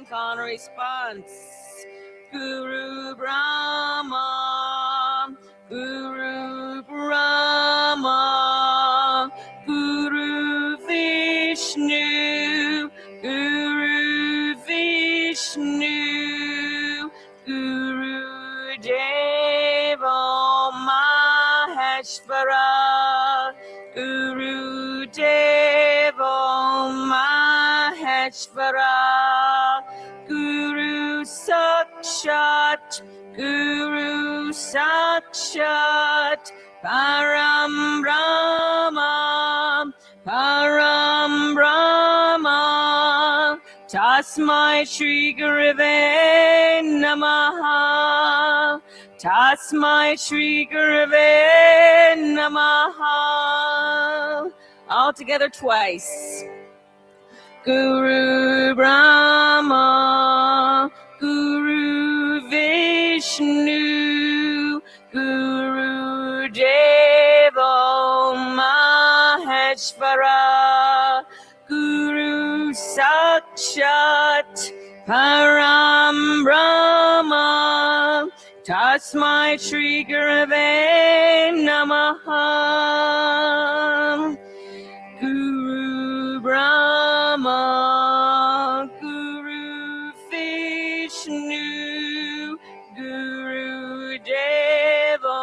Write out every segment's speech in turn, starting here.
drink on response. Guru Brahma, Guru Brahma, Guru Vishnu, Guru Vishnu, Guru Deva Maheshwara, Guru Deva Maheshwara, Guru Sakshat, Guru Sakshat, Param Brahma, Param Brahma, Tasmai Shri Gurave Namaha, Tasmai Shri Gurave Namaha. All together twice. Guru Brahma, Guru Vishnu, Guru Deva Maheshwara, Guru Sakshat, Param Brahma, Tasmai Shri Gurave Namaha. Guru Brahma, Guru Vishnu, Guru Deva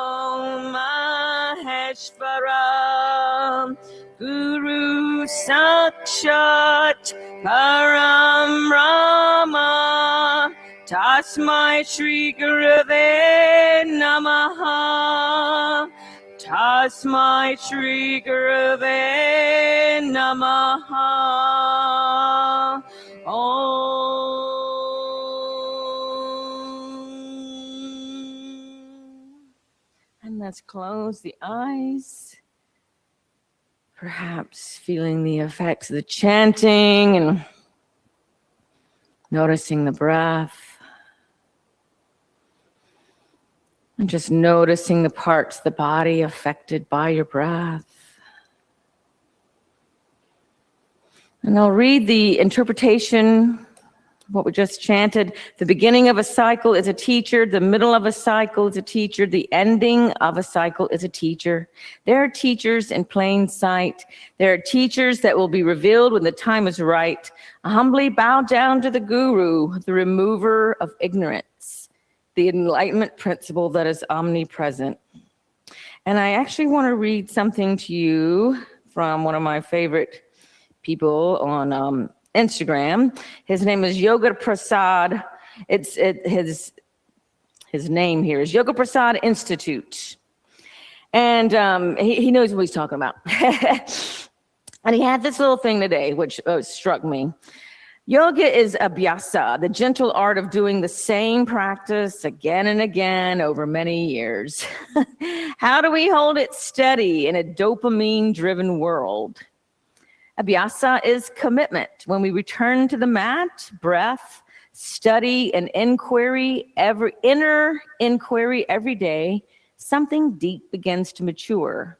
Maheshwara, Guru Sakshat, Param Brahma, Tasmai Shri Gurave Namaha, Tasmai Shri Gurave Namaha. And let's close the eyes. Perhaps feeling the effects of the chanting and noticing the breath. And just noticing the parts of the body affected by your breath. And I'll read the interpretation of what we just chanted. The beginning of a cycle is a teacher. The middle of a cycle is a teacher. The ending of a cycle is a teacher. There are teachers in plain sight. There are teachers that will be revealed when the time is right. I humbly bow down to the Guru, the remover of ignorance, the enlightenment principle that is omnipresent. And I actually want to read something to you from one of my favorite people on Instagram. His name is Yoga Prasad. His name here is Yoga Prasad Institute. And he knows what he's talking about. And he had this little thing today, which struck me. Yoga is abhyasa, the gentle art of doing the same practice again and again over many years. How do we hold it steady in a dopamine-driven world? Abhyasa is commitment. When we return to the mat, breath, study, and inner inquiry every day, something deep begins to mature.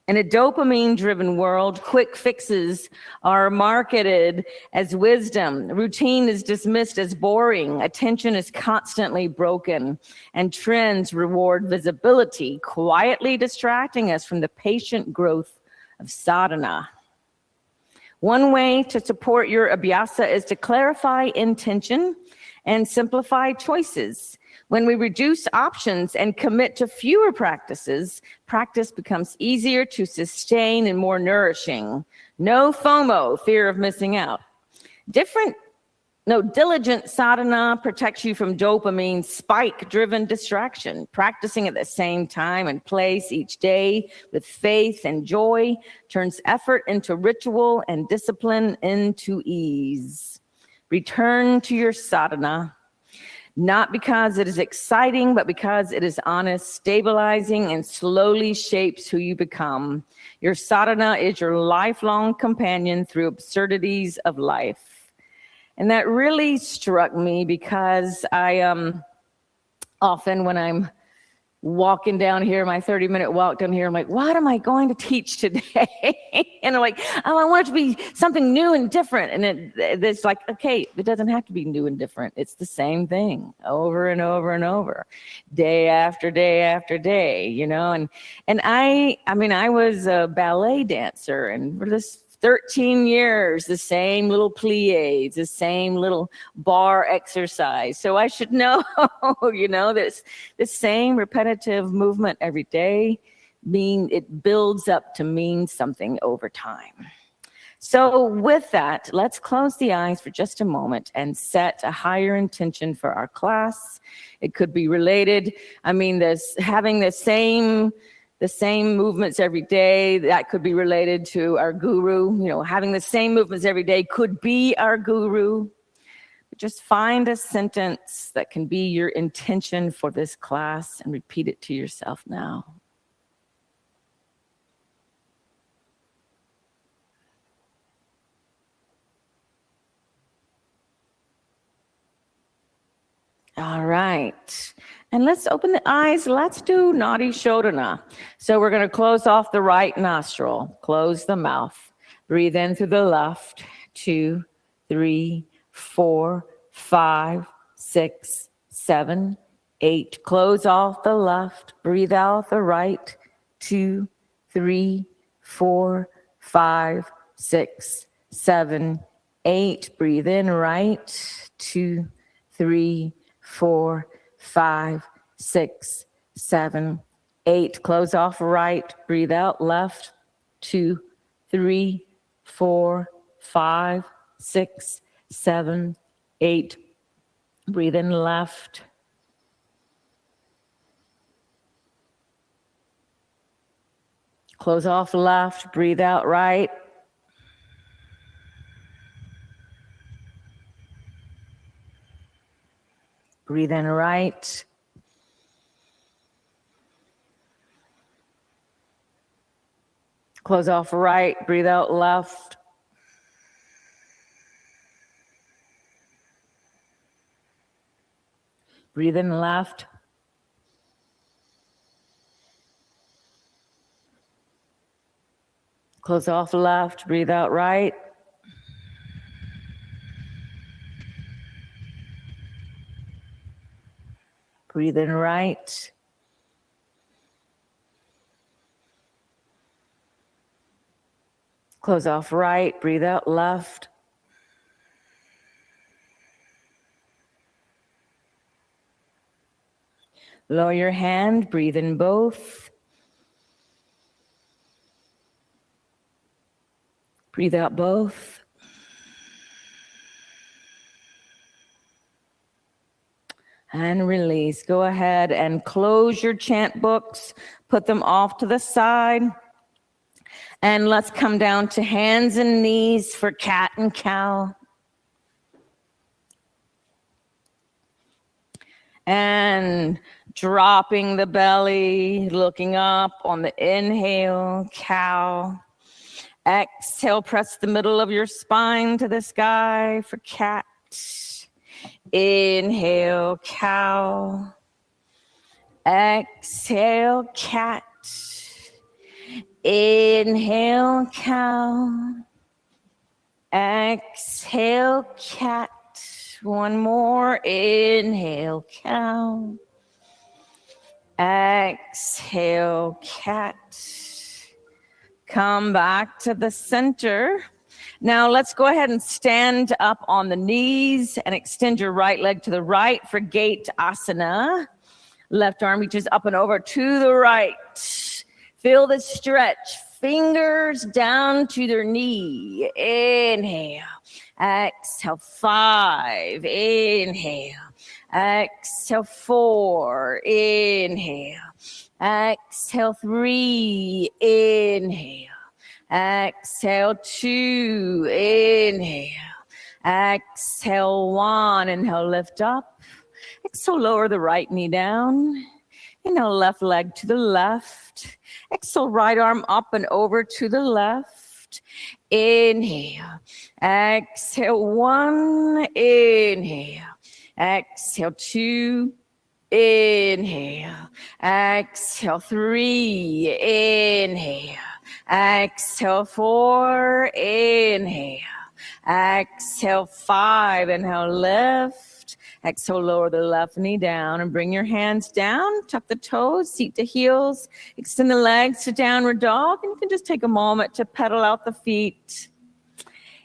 In a dopamine-driven world, quick fixes are marketed as wisdom. Routine is dismissed as boring. Attention is constantly broken. And trends reward visibility, quietly distracting us from the patient growth of sadhana. One way to support your abhyasa is to clarify intention and simplify choices. When we reduce options and commit to fewer practices, practice becomes easier to sustain and more nourishing. No FOMO, fear of missing out. Diligent sadhana protects you from dopamine spike-driven distraction. Practicing at the same time and place each day with faith and joy turns effort into ritual and discipline into ease. Return to your sadhana. Not because it is exciting, but because it is honest, stabilizing, and slowly shapes who you become. Your sadhana is your lifelong companion through absurdities of life. And that really struck me because I often when I'm walking down here, my 30-minute walk down here, I'm like, what am I going to teach today? And I'm like, oh, I want it to be something new and different. And it's like, okay, it doesn't have to be new and different. It's the same thing over and over and over, day after day after day, you know? And I mean, I was a ballet dancer, and for this 13 years, the same little plies, the same little bar exercise. So I should know, you know, this same repetitive movement every day, it builds up to mean something over time. So with that, let's close the eyes for just a moment and set a higher intention for our class. It could be related. I mean, having the same movements every day, that could be related to our guru. You know, having the same movements every day could be our guru. Just find a sentence that can be your intention for this class and repeat it to yourself now. All right. And let's open the eyes. Let's do Nadi Shodhana. So we're going to close off the right nostril. Close the mouth. Breathe in through the left. 2, 3, 4, 5, 6, 7, 8. Close off the left. Breathe out the right. 2, 3, 4, 5, 6, 7, 8. Breathe in right. 2, 3, 4, 5, 6, 7, 8. Close off right. Breathe out left. 2, 3, 4, 5, 6, 7, 8. Breathe in left. Close off left. Breathe out right. Breathe in right. Close off right. Breathe out left. Breathe in left. Close off left. Breathe out right. Breathe in right. Close off right. Breathe out left. Lower your hand. Breathe in both. Breathe out both. And release. Go ahead and close your chant books. Put them off to the side. And let's come down to hands and knees for cat and cow. And dropping the belly, looking up on the inhale, cow. Exhale, press the middle of your spine to the sky for cat. Inhale, cow. Exhale, cat. Inhale, cow. Exhale, cat. One more. Inhale, cow. Exhale, cat. Come back to the center. Now let's go ahead and stand up on the knees and extend your right leg to the right for Gate Asana. Left arm reaches up and over to the right. Feel the stretch. Fingers down to their knee. Inhale. Exhale. 5. Inhale. Exhale. 4. Inhale. Exhale. 3. Inhale. Exhale. 2. Inhale. Exhale. 1. Inhale. Lift up. Exhale. Lower the right knee down. Inhale. Left leg to the left. Exhale. Right arm up and over to the left. Inhale. Exhale. 1. Inhale. Exhale. 2. Inhale. Exhale. 3. Inhale. Exhale. 4. Inhale. Exhale. 5. Inhale. Lift. Exhale. Lower the left knee down and bring your hands down. Tuck the toes, seat to heels. Extend the legs to downward dog. And you can just take a moment to pedal out the feet.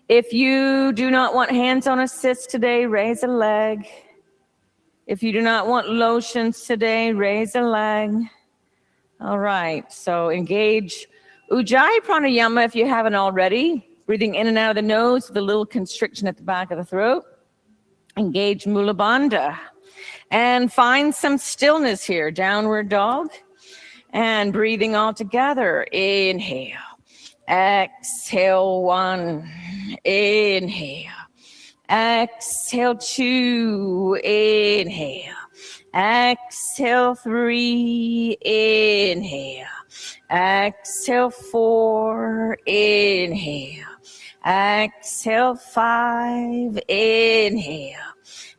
If you do not want hands-on assist today, raise a leg. If you do not want lotions today, raise a leg. All right, so engage Ujjayi Pranayama if you haven't already. Breathing in and out of the nose with a little constriction at the back of the throat. Engage Mula Bandha. And find some stillness here, downward dog. And breathing all together, inhale. Exhale, 1. Inhale. Exhale, 2. Inhale. Exhale, 3. Inhale. Exhale, 4. Inhale. Exhale, 5. Inhale.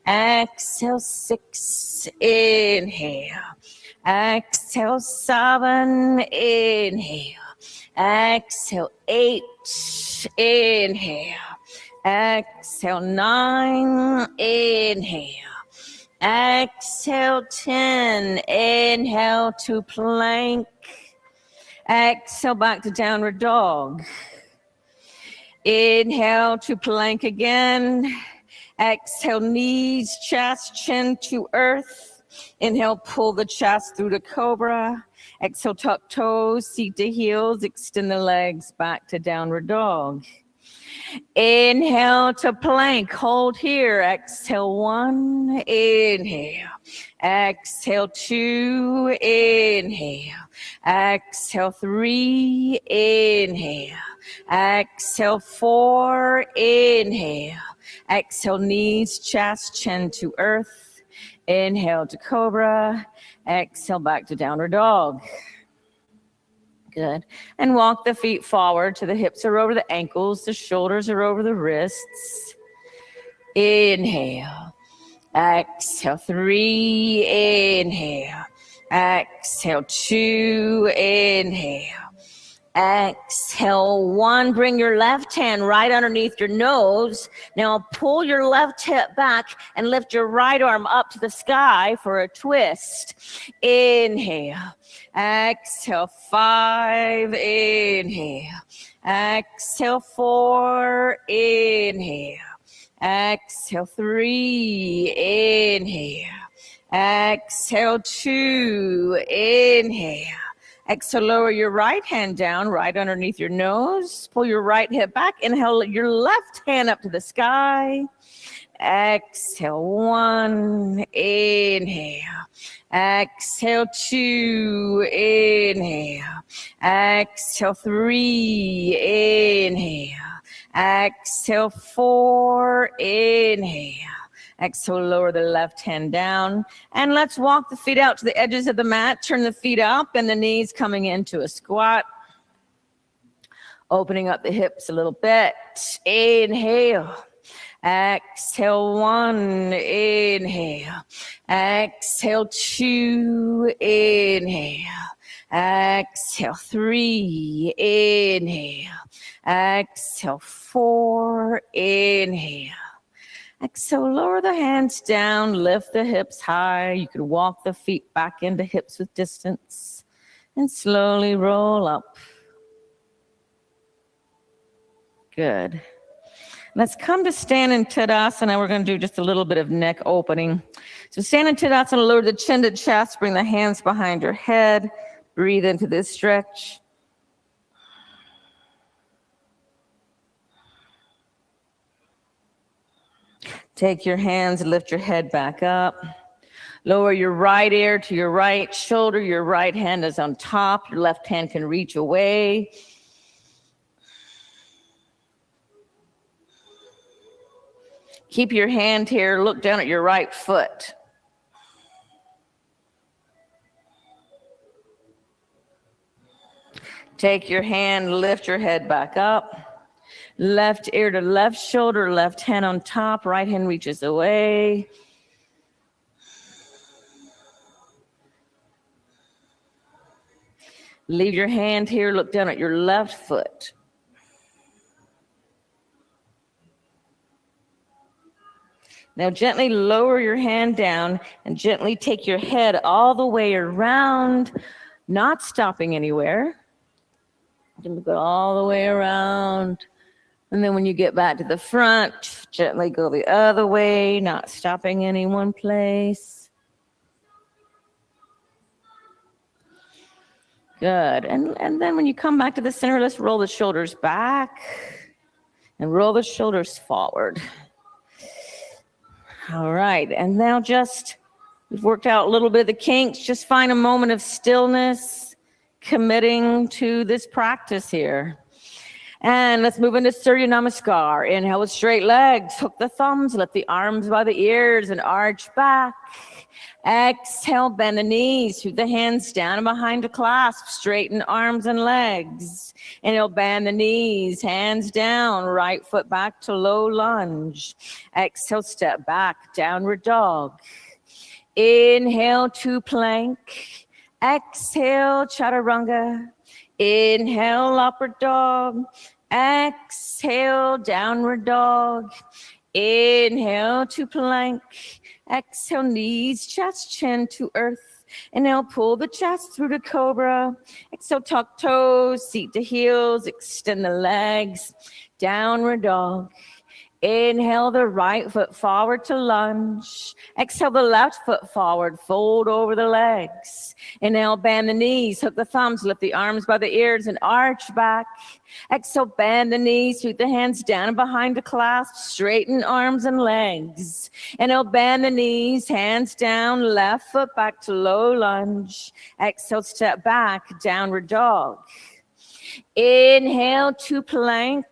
Exhale, 6. Inhale. Exhale, 7. Inhale. Exhale, 8. Inhale. Exhale, 9. Inhale. Exhale, 10. Inhale to plank. Exhale back to downward dog. Inhale to plank again. Exhale, knees, chest, chin to earth. Inhale, pull the chest through the cobra. Exhale, tuck toes, seat to heels, extend the legs back to downward dog. Inhale to plank, hold here. Exhale, 1, inhale. Exhale, 2, inhale. Exhale, 3, inhale. Exhale, 4, inhale. Exhale, knees, chest, chin to earth. Inhale to cobra. Exhale, back to downward dog. Good. And walk the feet forward till the hips are over the ankles, the shoulders are over the wrists. Inhale. Exhale, 3, inhale. Exhale, 2, inhale. Exhale, 1. Bring your left hand right underneath your nose. Now pull your left hip back and lift your right arm up to the sky for a twist. Inhale. Exhale, 5. Inhale. Exhale, 4. Inhale. Exhale, 3. Inhale. Exhale, 2. Inhale. Exhale, lower your right hand down, right underneath your nose. Pull your right hip back. Inhale your left hand up to the sky. Exhale, 1. Inhale. Exhale, 2. Inhale. Exhale, 3. Inhale. Exhale, 4. Inhale. Exhale, lower the left hand down. And let's walk the feet out to the edges of the mat. Turn the feet up and the knees coming into a squat. Opening up the hips a little bit. Inhale. Exhale, 1. Inhale. Exhale, 2. Inhale. Exhale, 3. Inhale. Exhale, 4. Inhale. Exhale, lower the hands down, lift the hips high. You can walk the feet back into hips with distance and slowly roll up. Good. Let's come to standing Tadasana. We're going to do just a little bit of neck opening. So standing Tadasana, lower the chin to chest, bring the hands behind your head. Breathe into this stretch. Take your hands, lift your head back up. Lower your right ear to your right shoulder. Your right hand is on top. Your left hand can reach away. Keep your hand here. Look down at your right foot. Take your hand, lift your head back up. Left ear to left shoulder, left hand on top, right hand reaches away. Leave your hand here, look down at your left foot. Now gently lower your hand down and gently take your head all the way around, not stopping anywhere. Go all the way around. And then when you get back to the front, gently go the other way, not stopping any one place. Good. And then when you come back to the center, let's roll the shoulders back and roll the shoulders forward. All right. And now we've worked out a little bit of the kinks. Just find a moment of stillness, committing to this practice here. And let's move into Surya Namaskar. Inhale with straight legs, hook the thumbs, lift the arms by the ears and arch back. Exhale, bend the knees, sweep the hands down and behind to clasp, straighten arms and legs. Inhale, bend the knees, hands down, right foot back to low lunge. Exhale, step back, downward dog. Inhale to plank. Exhale, chaturanga. Inhale, upward dog. Exhale, downward dog. Inhale to plank. Exhale, knees, chest, chin to earth. Inhale, pull the chest through to cobra. Exhale, tuck toes, seat to heels, extend the legs. Downward dog. Inhale the right foot forward to lunge. Exhale the left foot forward, fold over the legs. Inhale, bend the knees, hook the thumbs, lift the arms by the ears and arch back. Exhale, bend the knees, sweep the hands down and behind to clasp, straighten arms and legs. Inhale, bend the knees, hands down, left foot back to low lunge. Exhale, step back, downward dog. Inhale to plank.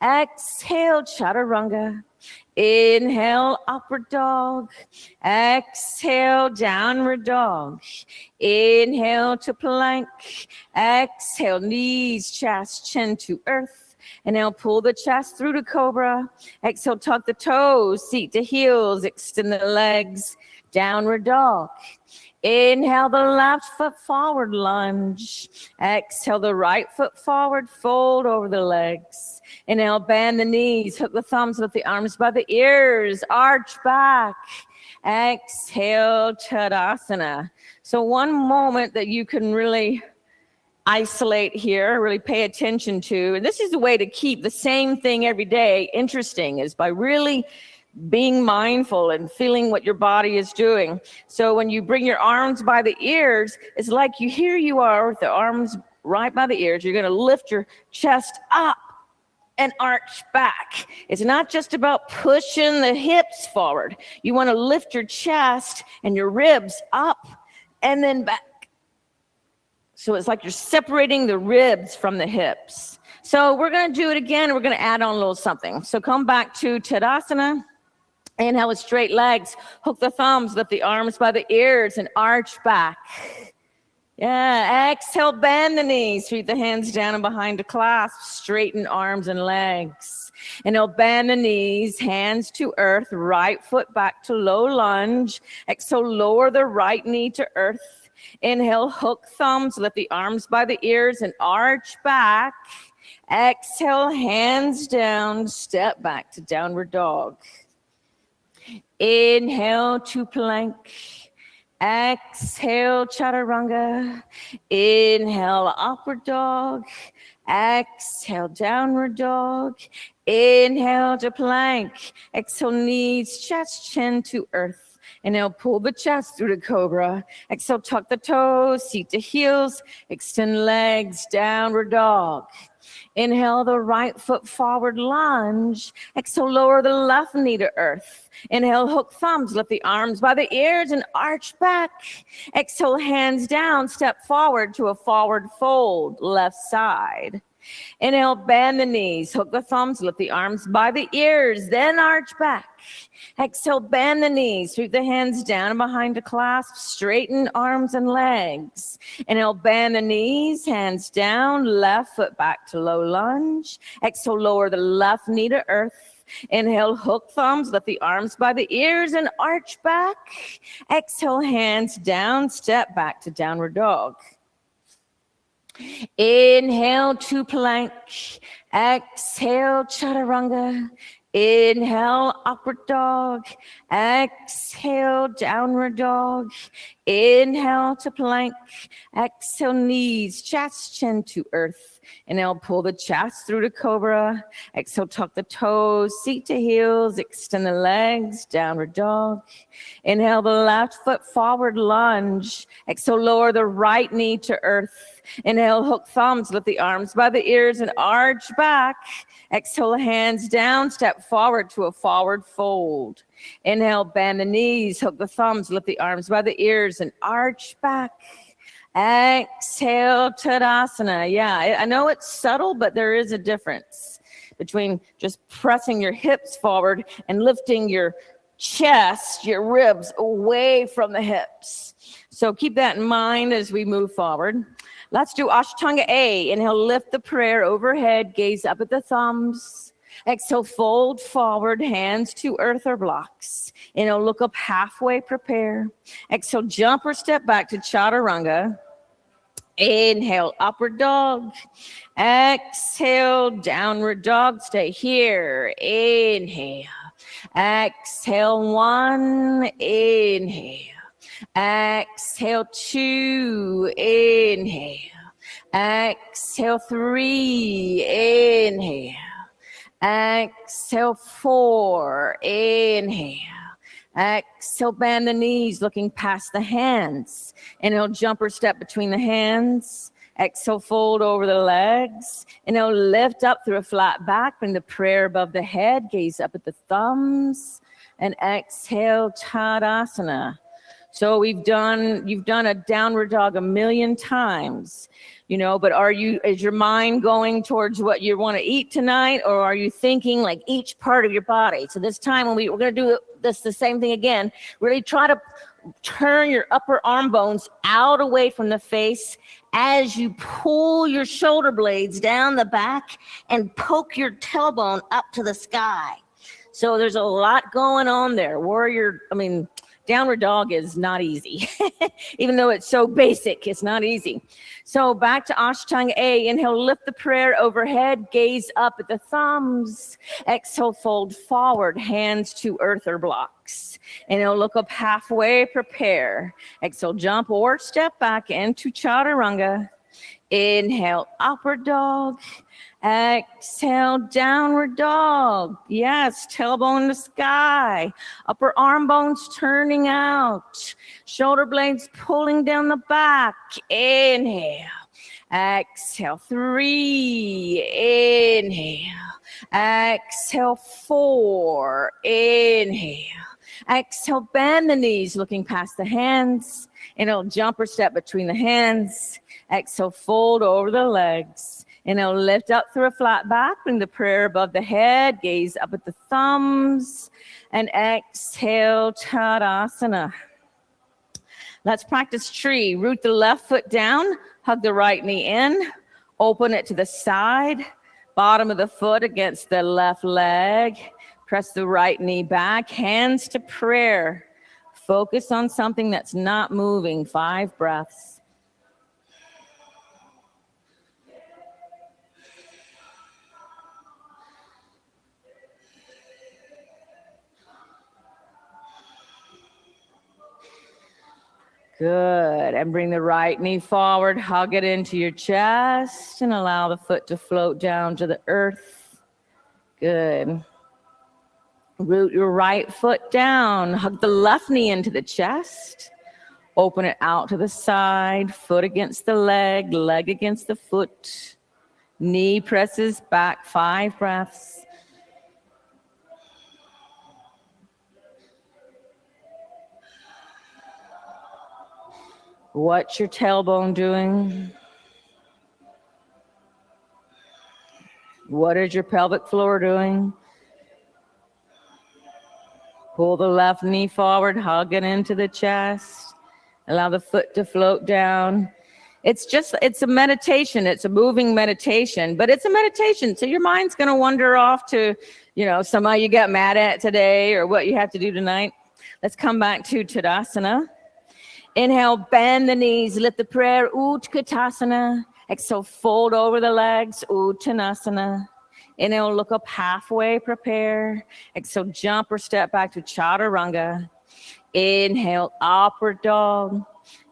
Exhale, chaturanga. Inhale, upward dog. Exhale, downward dog. Inhale to plank. Exhale, knees, chest, chin to earth. Inhale, pull the chest through to cobra. Exhale, tuck the toes, seat to heels, extend the legs. Downward dog. Inhale the left foot forward, lunge. Exhale the right foot forward, fold over the legs. Inhale, bend the knees, hook the thumbs, lift the arms by the ears, arch back. Exhale, Tadasana. So one moment that you can really isolate here, really pay attention to, and this is the way to keep the same thing every day interesting, is by really being mindful and feeling what your body is doing. So when you bring your arms by the ears, it's like here you are with the arms right by the ears. You're going to lift your chest up and arch back. It's not just about pushing the hips forward. You want to lift your chest and your ribs up and then back. So it's like you're separating the ribs from the hips. So we're going to do it again. We're going to add on a little something. So come back to Tadasana. Inhale with straight legs, hook the thumbs, lift the arms by the ears and arch back. Yeah, exhale, bend the knees, sweep the hands down and behind to clasp, straighten arms and legs. Inhale, bend the knees, hands to earth, right foot back to low lunge. Exhale, lower the right knee to earth. Inhale, hook thumbs, lift the arms by the ears and arch back. Exhale, hands down, step back to downward dog. Inhale to plank. Exhale, chaturanga. Inhale, upward dog. Exhale, downward dog. Inhale to plank. Exhale, knees, chest, chin to earth. Inhale, pull the chest through to cobra. Exhale, tuck the toes, seat to heels, extend legs, downward dog. Inhale the right foot forward, lunge. Exhale, lower the left knee to earth. Inhale, hook thumbs, lift the arms by the ears and arch back. Exhale, hands down, step forward to a forward fold, left side. Inhale, bend the knees, hook the thumbs, lift the arms by the ears, then arch back. Exhale, bend the knees, sweep the hands down and behind to clasp, straighten arms and legs. Inhale, bend the knees, hands down, left foot back to low lunge. Exhale, lower the left knee to earth. Inhale, hook thumbs, lift the arms by the ears and arch back. Exhale, hands down, step back to downward dog. Inhale to plank. Exhale, chaturanga. Inhale, upward dog. Exhale, downward dog. Inhale to plank. Exhale, knees, chest, chin to earth. Inhale, pull the chest through to cobra. Exhale, tuck the toes, seat to heels, extend the legs, downward dog. Inhale, the left foot forward lunge. Exhale, lower the right knee to earth. Inhale, hook thumbs, lift the arms by the ears and arch back. Exhale, hands down, step forward to a forward fold. Inhale, bend the knees, hook the thumbs, lift the arms by the ears and arch back. Exhale, Tadasana. Yeah, I know it's subtle, but there is a difference between just pressing your hips forward and lifting your chest, your ribs away from the hips. So keep that in mind as we move forward. Let's do Ashtanga A. Inhale, lift the prayer overhead, gaze up at the thumbs. Exhale, fold forward, hands to earth or blocks. Inhale, look up halfway, prepare. Exhale, jump or step back to chaturanga. Inhale, upward dog. Exhale, downward dog. Stay here. Inhale. Exhale, one. Inhale. Exhale, two. Inhale. Exhale, three. Inhale. Exhale, four. Inhale. Exhale, bend the knees, looking past the hands. Inhale, jump or step between the hands. Exhale, fold over the legs. Inhale, lift up through a flat back. Bring the prayer above the head. Gaze up at the thumbs. And exhale, Tadasana. So you've done a downward dog a million times, but is your mind going towards what you want to eat tonight, or are you thinking like each part of your body? So this time when we're going to do the same thing again, really try to turn your upper arm bones out away from the face as you pull your shoulder blades down the back and poke your tailbone up to the sky. So there's a lot going on there. Downward dog is not easy. Even though it's so basic, it's not easy. So back to Ashtanga A. Inhale, lift the prayer overhead, gaze up at the thumbs. Exhale, fold forward, hands to earth or blocks. Inhale, look up halfway, prepare. Exhale, jump or step back into chaturanga. Inhale, upward dog. Exhale, downward dog. Yes, tailbone to sky. Upper arm bones turning out. Shoulder blades pulling down the back. Inhale. Exhale, three. Inhale. Exhale, four. Inhale. Exhale, bend the knees, looking past the hands. Inhale, jump or step between the hands. Exhale, fold over the legs. Inhale, lift up through a flat back. Bring the prayer above the head. Gaze up at the thumbs. And exhale, Tadasana. Let's practice tree. Root the left foot down. Hug the right knee in. Open it to the side. Bottom of the foot against the left leg. Press the right knee back. Hands to prayer. Focus on something that's not moving. 5 breaths. Good. And bring the right knee forward. Hug it into your chest and allow the foot to float down to the earth. Good. Root your right foot down. Hug the left knee into the chest. Open it out to the side. Foot against the leg. Leg against the foot. Knee presses back. 5 breaths. What's your tailbone doing? What is your pelvic floor doing? Pull the left knee forward, hug it into the chest. Allow the foot to float down. It's a meditation. It's a moving meditation, but it's a meditation. So your mind's going to wander off to, somebody you got mad at today or what you have to do tonight. Let's come back to Tadasana. Inhale, bend the knees, lift the prayer, Utkatasana. Exhale, fold over the legs, Uttanasana. Inhale, look up halfway, prepare. Exhale, jump or step back to Chaturanga. Inhale, upward dog.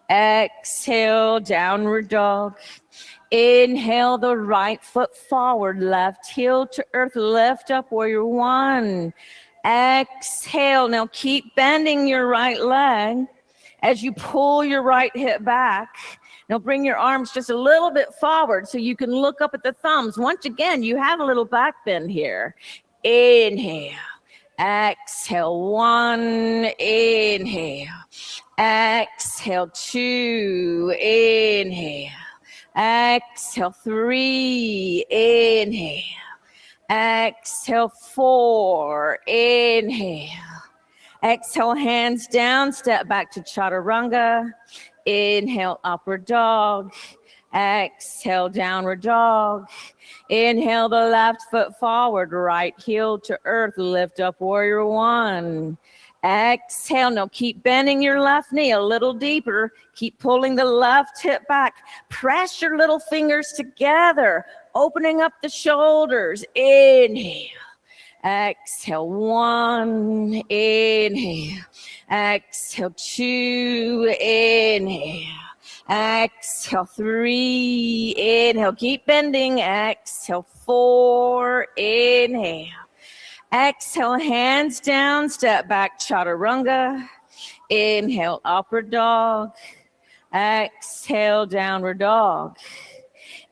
Exhale, downward dog. Inhale the right foot forward, left heel to earth, lift up warrior one. Exhale, now keep bending your right leg as you pull your right hip back. Now bring your arms just a little bit forward so you can look up at the thumbs. Once again, you have a little back bend here. Inhale. Exhale, one, inhale. Exhale, two, inhale. Exhale, three, inhale. Exhale, four, inhale. Exhale, hands down, step back to Chaturanga. Inhale, upward dog. Exhale, downward dog. Inhale the left foot forward, right heel to earth, lift up warrior one. Exhale, now keep bending your left knee a little deeper. Keep pulling the left hip back. Press your little fingers together, opening up the shoulders. Inhale. Exhale, one, inhale. Exhale, two, inhale. Exhale, three, inhale. Keep bending. Exhale, four, inhale. Exhale, hands down, step back, Chaturanga. Inhale, upward dog. Exhale, downward dog.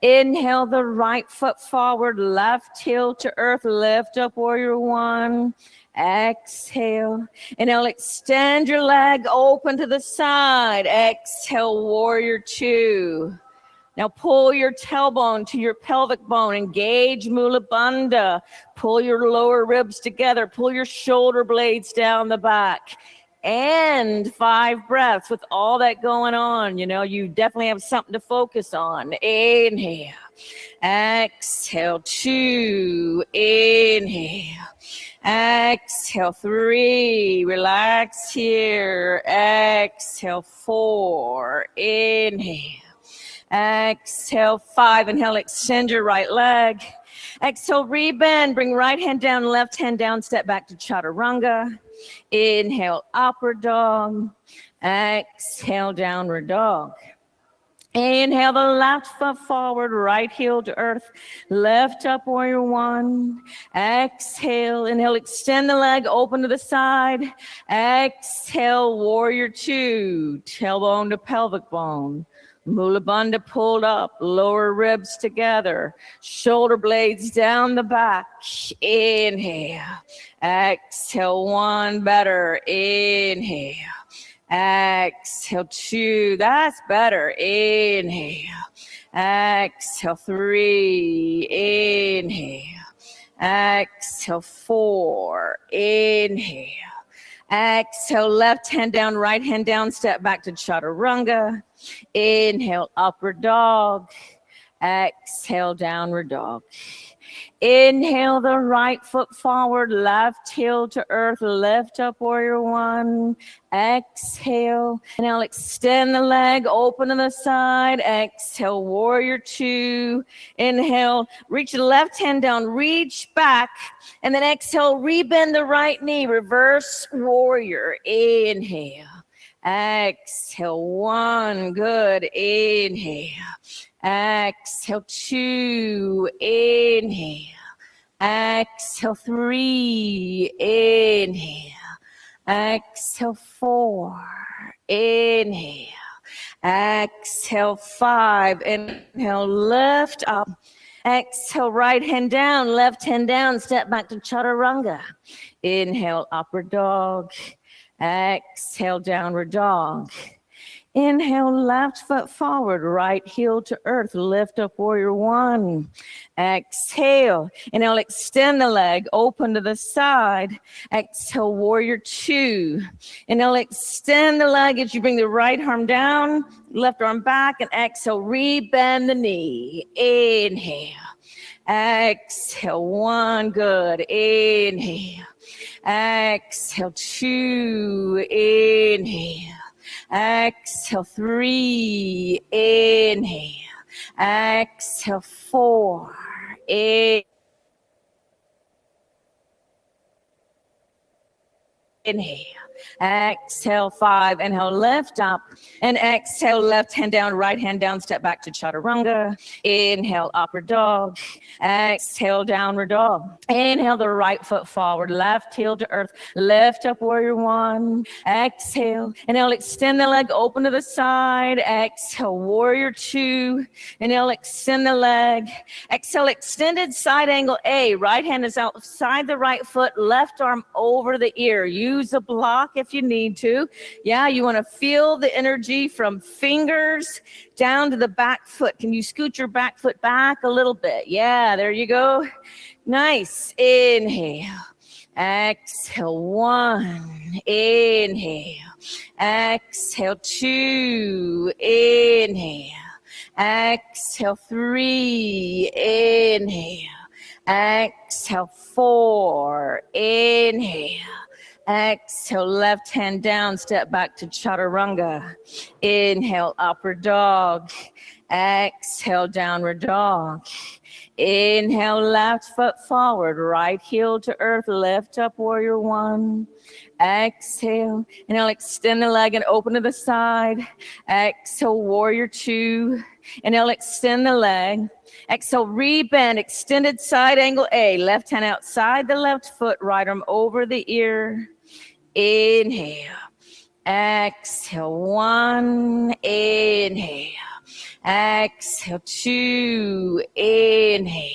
Inhale the right foot forward, left heel to earth, lift up warrior one. Exhale. Inhale, extend your leg open to the side. Exhale, warrior two. Now pull your tailbone to your pelvic bone. Engage Mula Bandha. Pull your lower ribs together. Pull your shoulder blades down the back. And 5 breaths with all that going on. You know, you definitely have something to focus on. Inhale. Exhale, 2. Inhale. Exhale, 3. Relax here. Exhale, 4. Inhale. Exhale, 5. Inhale, extend your right leg. Exhale, rebend. Bring right hand down, left hand down. Step back to Chaturanga. Inhale, upward dog. Exhale, downward dog. Inhale the left foot forward, right heel to earth. Lift up warrior one. Exhale, inhale, extend the leg, open to the side. Exhale, warrior two. Tailbone to pelvic bone. Mula Bandha pulled up, lower ribs together, shoulder blades down the back. Inhale. Exhale, one, better. Inhale. Exhale, 2. That's better. Inhale. Exhale, 3. Inhale. Exhale, 4. Inhale. Exhale, left hand down, right hand down, step back to Chaturanga. Inhale, upward dog. Exhale, downward dog. Inhale the right foot forward, left heel to earth, lift up warrior one. Exhale. Inhale, extend the leg, open to the side. Exhale, warrior two. Inhale, reach the left hand down, reach back. And then exhale, rebend the right knee, reverse warrior. Inhale. Exhale, 1, good. Inhale. Exhale, 2, inhale. Exhale, 3, inhale. Exhale, 4, inhale. Exhale, 5, inhale, lift up. Exhale, right hand down, left hand down, step back to Chaturanga. Inhale, upward dog. Exhale, downward dog. Inhale, left foot forward, right heel to earth, lift up warrior one. Exhale, inhale, extend the leg, open to the side. Exhale, warrior two. Inhale, extend the leg as you bring the right arm down, left arm back, and exhale, rebend the knee. Inhale. Exhale, 1, good. Inhale. Exhale, 2, inhale. Exhale, 3, inhale. Exhale, 4. Inhale. Exhale, 5. Inhale, lift up. And exhale, left hand down, right hand down, step back to chaturanga. Inhale, upward dog. Exhale, downward dog. Inhale, the right foot forward, left heel to earth. Lift up, warrior 1. Exhale. Inhale, extend the leg, open to the side. Exhale, warrior 2. Inhale, extend the leg. Exhale, extended side angle A. Right hand is outside the right foot, left arm over the ear. Use a block if you need to. Yeah, you want to feel the energy from fingers down to the back foot. Can you scoot your back foot back a little bit? Yeah, there you go. Nice. Inhale. Exhale, 1. Inhale. Exhale, 2. Inhale. Exhale, 3. Inhale. Exhale, 4. Inhale. Exhale, left hand down, step back to chaturanga. Inhale, upward dog. Exhale, downward dog. Inhale, left foot forward, right heel to earth, lift up, warrior 1. Exhale, inhale, extend the leg and open to the side. Exhale, warrior 2. Inhale, extend the leg. Exhale, rebend, extended side angle A. Left hand outside the left foot, right arm over the ear. Inhale. Exhale, 1. Inhale. Exhale, 2. Inhale.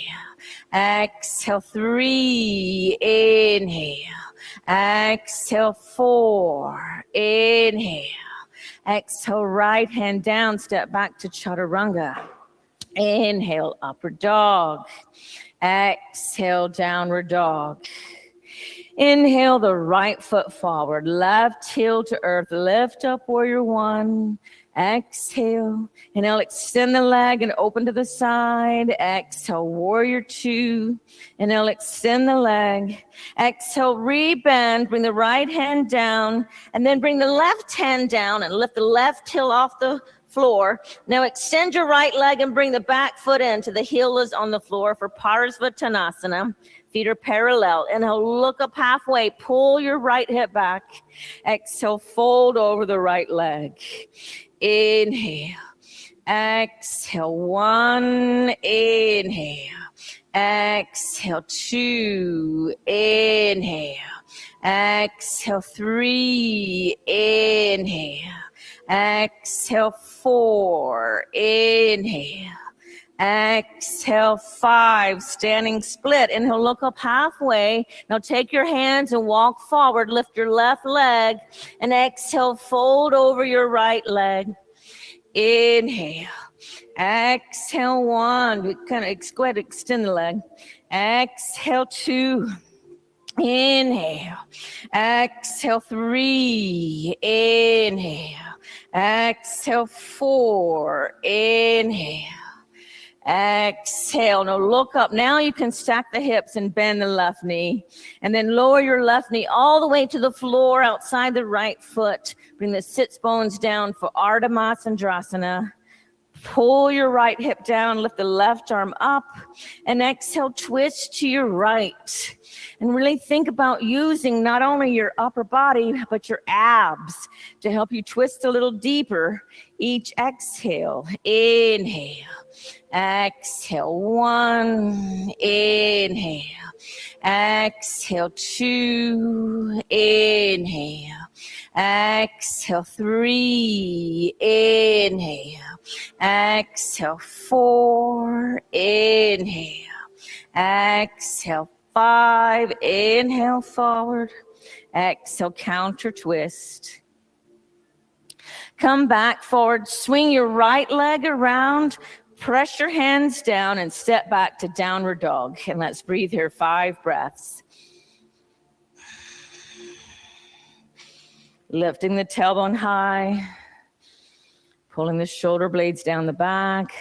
Exhale, 3. Inhale. Exhale, 4. Inhale. Exhale, right hand down, step back to chaturanga. Inhale, upward dog. Exhale, downward dog. Inhale, the right foot forward, left heel to earth, lift up, warrior 1. Exhale. Inhale, extend the leg and open to the side. Exhale, warrior 2. Inhale, extend the leg. Exhale, rebend, bring the right hand down, and then bring the left hand down and lift the left heel off the floor. Now extend your right leg and bring the back foot in to the heel is on the floor for Parsvottanasana. Feet are parallel. Inhale, look up halfway. Pull your right hip back. Exhale, fold over the right leg. Inhale. Exhale, 1. Inhale. Exhale, 2. Inhale. Exhale, 3. Inhale. Exhale, 4. Inhale. Exhale, 5. Standing split. Inhale, look up halfway. Now take your hands and walk forward. Lift your left leg. And exhale, fold over your right leg. Inhale. Exhale, 1. We kind of go ahead and extend the leg. Exhale, 2. Inhale. Exhale, 3. Inhale. Exhale, 4. Inhale. Exhale. Now look up. Now you can stack the hips and bend the left knee. And then lower your left knee all the way to the floor outside the right foot. Bring the sits bones down for Ardha Matsyendrasana. Pull your right hip down, lift the left arm up, and exhale, twist to your right. And really think about using not only your upper body, but your abs to help you twist a little deeper each exhale. Inhale. Exhale, 1. Inhale. Exhale, 2. Inhale. Exhale, 3. Inhale. Exhale, 4. Inhale. Exhale, 5. Inhale, forward. Exhale, counter twist. Come back forward. Swing your right leg around. Press your hands down and step back to downward dog. And let's breathe here 5 breaths. Lifting the tailbone high. Pulling the shoulder blades down the back.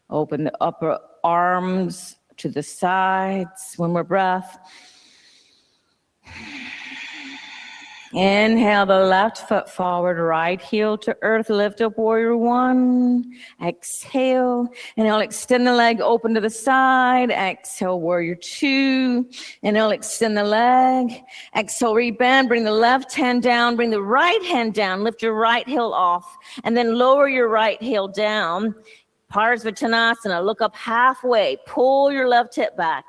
Open the upper arms to the sides. One more breath. Inhale the left foot forward, right heel to earth. Lift up warrior one. Exhale. Inhale, extend the leg open to the side. Exhale, warrior two. Inhale, extend the leg. Exhale, rebend. Bring the left hand down. Bring the right hand down. Lift your right heel off. And then lower your right heel down. Parsvottanasana, look up halfway, pull your left hip back,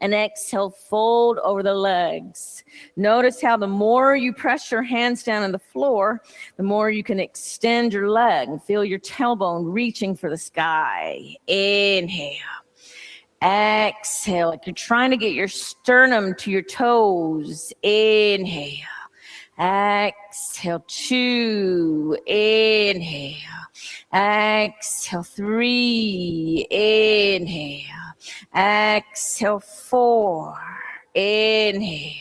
and exhale, fold over the legs. Notice how the more you press your hands down on the floor, the more you can extend your leg and feel your tailbone reaching for the sky. Inhale. Exhale, like you're trying to get your sternum to your toes. Inhale. Exhale, two. Inhale. Exhale, three. Inhale. Exhale, four. Inhale.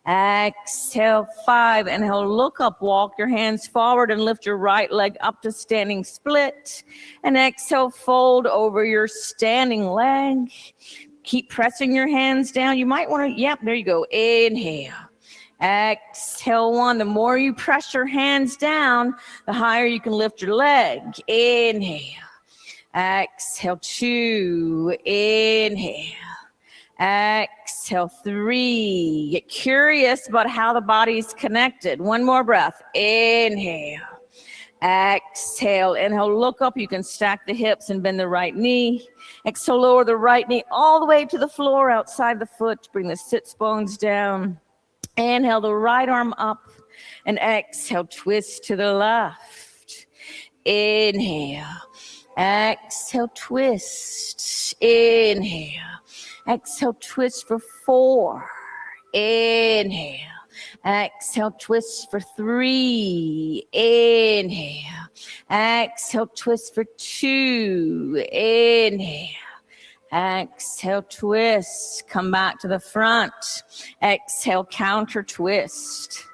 Exhale, five. Inhale, look up, walk your hands forward and lift your right leg up to standing split. And exhale, fold over your standing leg. Keep pressing your hands down. You might want to, yep, there you go. Inhale. Exhale, one. The more you press your hands down, the higher you can lift your leg. Inhale. Exhale, two. Inhale. Exhale, three. Get curious about how the body's connected. One more breath. Inhale. Exhale. Inhale, look up. You can stack the hips and bend the right knee. Exhale, lower the right knee all the way to the floor outside the foot. Bring the sits bones down. Inhale the right arm up and exhale, twist to the left. Inhale. Exhale, twist. Inhale. Exhale, twist for four. Inhale. Exhale, twist for three. Inhale. Exhale, twist for two. Inhale. Exhale, twist. Come back to the front. Exhale, counter twist.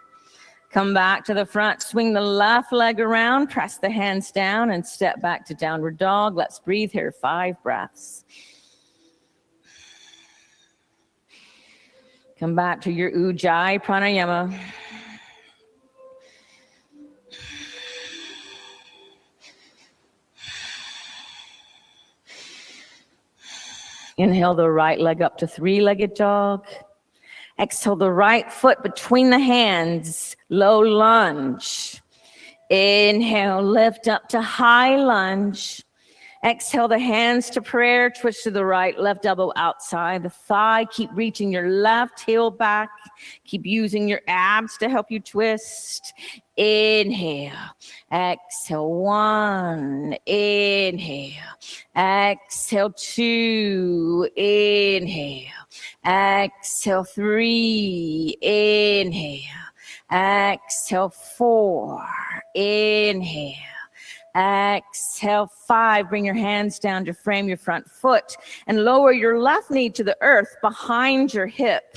Come back to the front. Swing the left leg around. Press the hands down and step back to downward dog. Let's breathe here. 5 breaths. Come back to your Ujjayi pranayama. Inhale the right leg up to 3-legged dog. Exhale the right foot between the hands, low lunge. Inhale, lift up to high lunge. Exhale the hands to prayer, twist to the right, left elbow outside the thigh. Keep reaching your left heel back. Keep using your abs to help you twist. Inhale, exhale, 1, inhale, exhale, 2, inhale, exhale, 3, inhale, exhale, 4, inhale, exhale, 5. Bring your hands down to frame your front foot and lower your left knee to the earth behind your hip.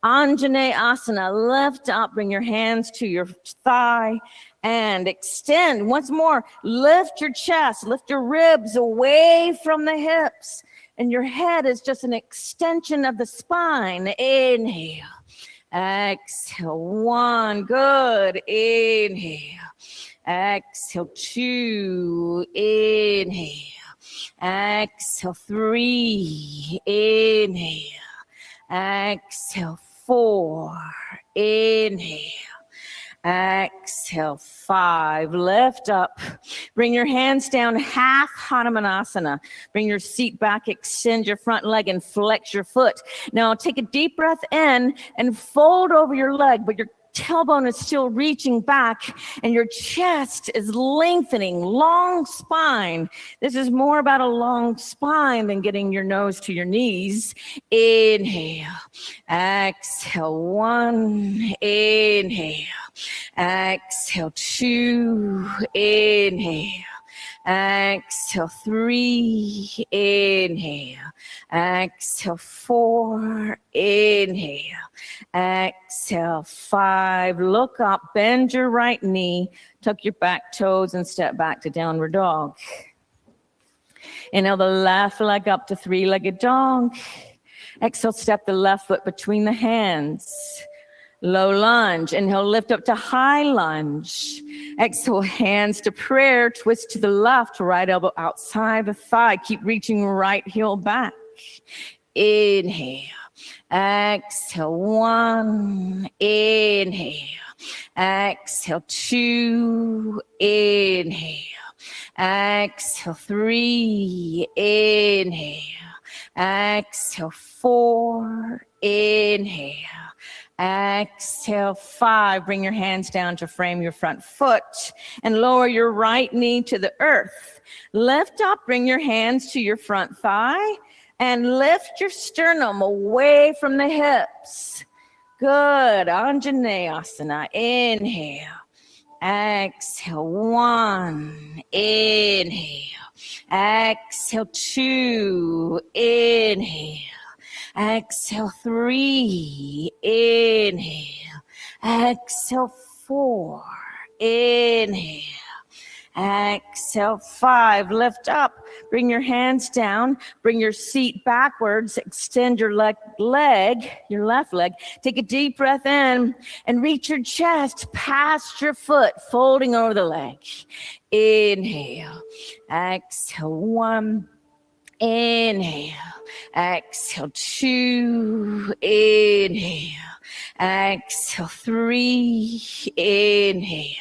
Anjaneyasana, lift up, bring your hands to your thigh and extend. Once more, lift your chest, lift your ribs away from the hips. And your head is just an extension of the spine. Inhale, exhale, 1, good, inhale. Exhale, 2, inhale. Exhale, 3, inhale. Exhale, 4, inhale. Exhale, 5, lift up. Bring your hands down, half Hanumanasana. Bring your seat back, extend your front leg and flex your foot. Now take a deep breath in and fold over your leg, but your tailbone is still reaching back and your chest is lengthening, long spine. This is more about a long spine than getting your nose to your knees. Inhale, exhale, 1, inhale, exhale, 2, inhale. Exhale, 3, inhale. Exhale, 4, inhale. Exhale, 5, look up, bend your right knee, tuck your back toes and step back to downward dog. Inhale the left leg up to 3-legged dog. Exhale, step the left foot between the hands. low lunge. Inhale, lift up to high lunge. Exhale, hands to prayer, twist to the left, right elbow outside the thigh. Keep reaching right heel back. Inhale. Exhale, 1. Inhale. Exhale, 2. Inhale. Exhale, 3. Inhale. Exhale, 4. Inhale. Exhale, 5. Bring your hands down to frame your front foot and lower your right knee to the earth. Lift up, bring your hands to your front thigh and lift your sternum away from the hips. Good. Anjaneyasana. Inhale. Exhale, 1. Inhale. Exhale, 2. Inhale. Exhale, 3. Inhale. Exhale, 4. Inhale. Exhale, 5. Lift up. Bring your hands down. Bring your seat backwards. Extend your left leg. Take a deep breath in and reach your chest past your foot, folding over the leg. Inhale. Exhale, 1. Inhale. Exhale, 2. Inhale. Exhale, 3. Inhale.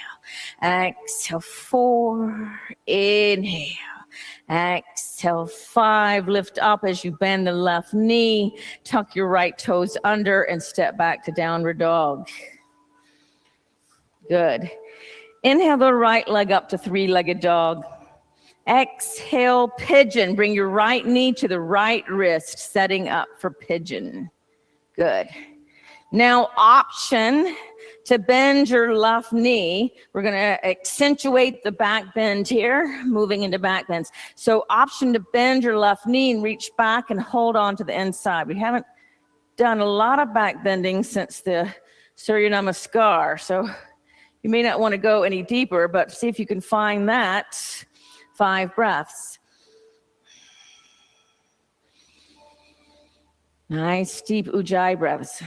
Exhale, 4. Inhale. Exhale, 5. Lift up as you bend the left knee. Tuck your right toes under and step back to downward dog. Good. Inhale the right leg up to three-legged dog. Exhale, pigeon. Bring your right knee to the right wrist, setting up for pigeon. Good. Now, option to bend your left knee. We're going to accentuate the back bend here, moving into back bends. So option to bend your left knee and reach back and hold on to the inside. We haven't done a lot of back bending since the Surya Namaskar. So you may not want to go any deeper, but see if you can find that. 5 breaths. Nice deep Ujjayi breaths.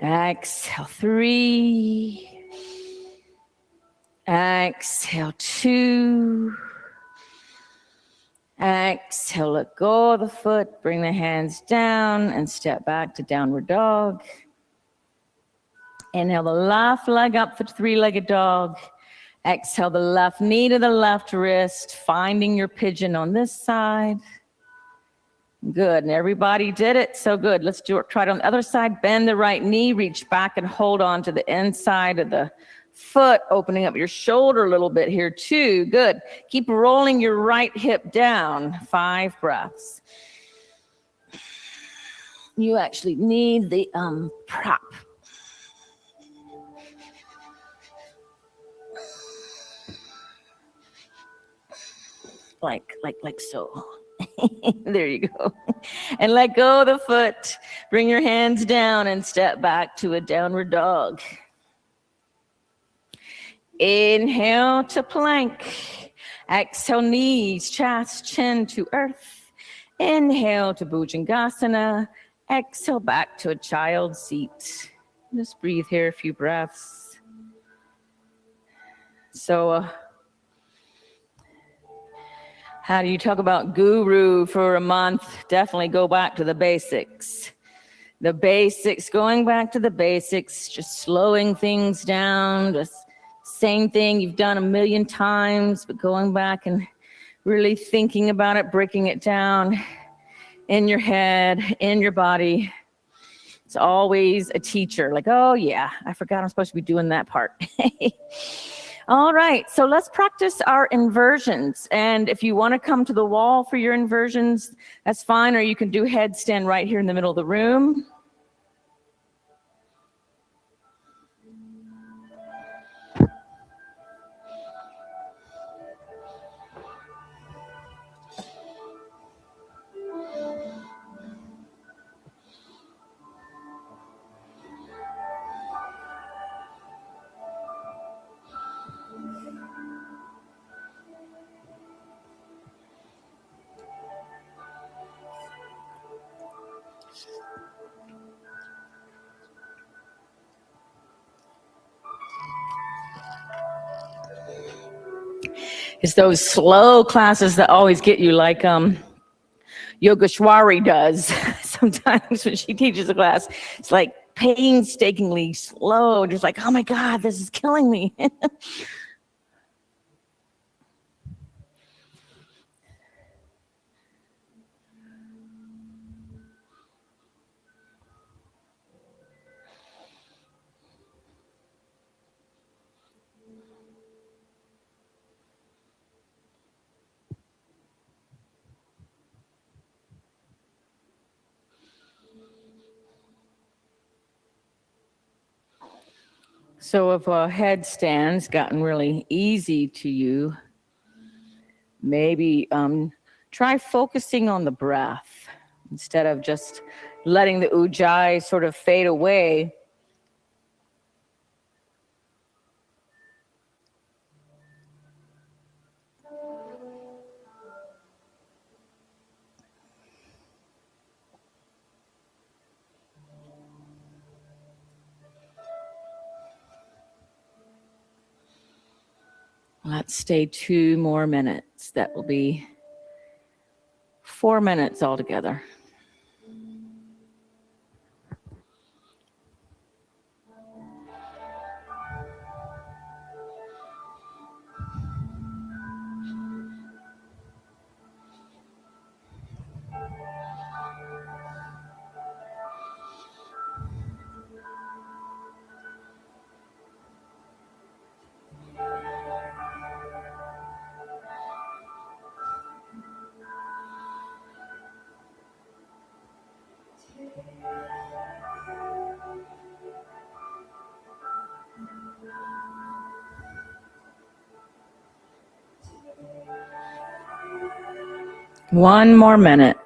Exhale, 3. Exhale, 2. Exhale, let go of the foot. Bring the hands down and step back to downward dog. Inhale the left leg up for three-legged dog. Exhale the left knee to the left wrist, finding your pigeon on this side. Good, and everybody did it, so good. Let's try it on the other side. Bend the right knee, reach back and hold on to the inside of the foot, opening up your shoulder a little bit here too. Good. Keep rolling your right hip down. 5 breaths. You actually need the prop. Like so. There you go. And let go of the foot. Bring your hands down and step back to a downward dog. Inhale to plank. Exhale, knees, chest, chin to earth. Inhale to Bhujangasana. Exhale back to a child seat. Just breathe here a few breaths. So, how do you talk about guru for a month? Definitely go back to the basics. The basics, going back to the basics, just slowing things down, just same thing you've done a million times, but going back and really thinking about it, breaking it down in your head, in your body. It's always a teacher, like, oh yeah, I forgot I'm supposed to be doing that part. All right, so let's practice our inversions. And if you want to come to the wall for your inversions, that's fine, or you can do headstand right here in the middle of the room. It's those slow classes that always get you, like Yogeshwari does sometimes when she teaches a class. It's like painstakingly slow, just like, oh my God, this is killing me. So if a headstand's gotten really easy to you, maybe try focusing on the breath instead of just letting the ujjayi sort of fade away. Let's stay 2 more minutes. That will be 4 minutes altogether. One more minute.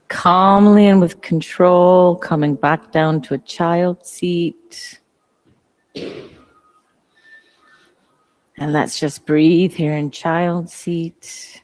Calmly and with control, coming back down to a child seat. And let's just breathe here in child seat.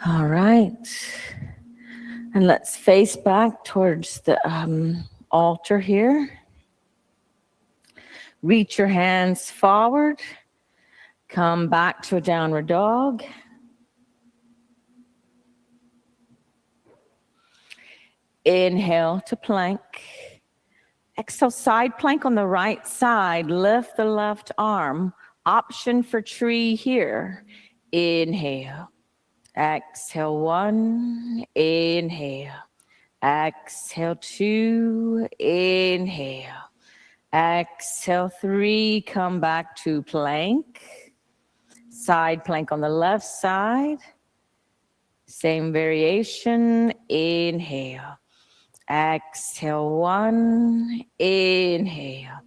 All right. And let's face back towards the altar here. Reach your hands forward. Come back to a downward dog. Inhale to plank. Exhale, side plank on the right side. Lift the left arm. Option for tree here. Inhale. Exhale 1. Inhale. Exhale 2. Inhale. Exhale 3. Come back to plank. Side plank on the left side. Same variation. Inhale. Exhale 1. Inhale.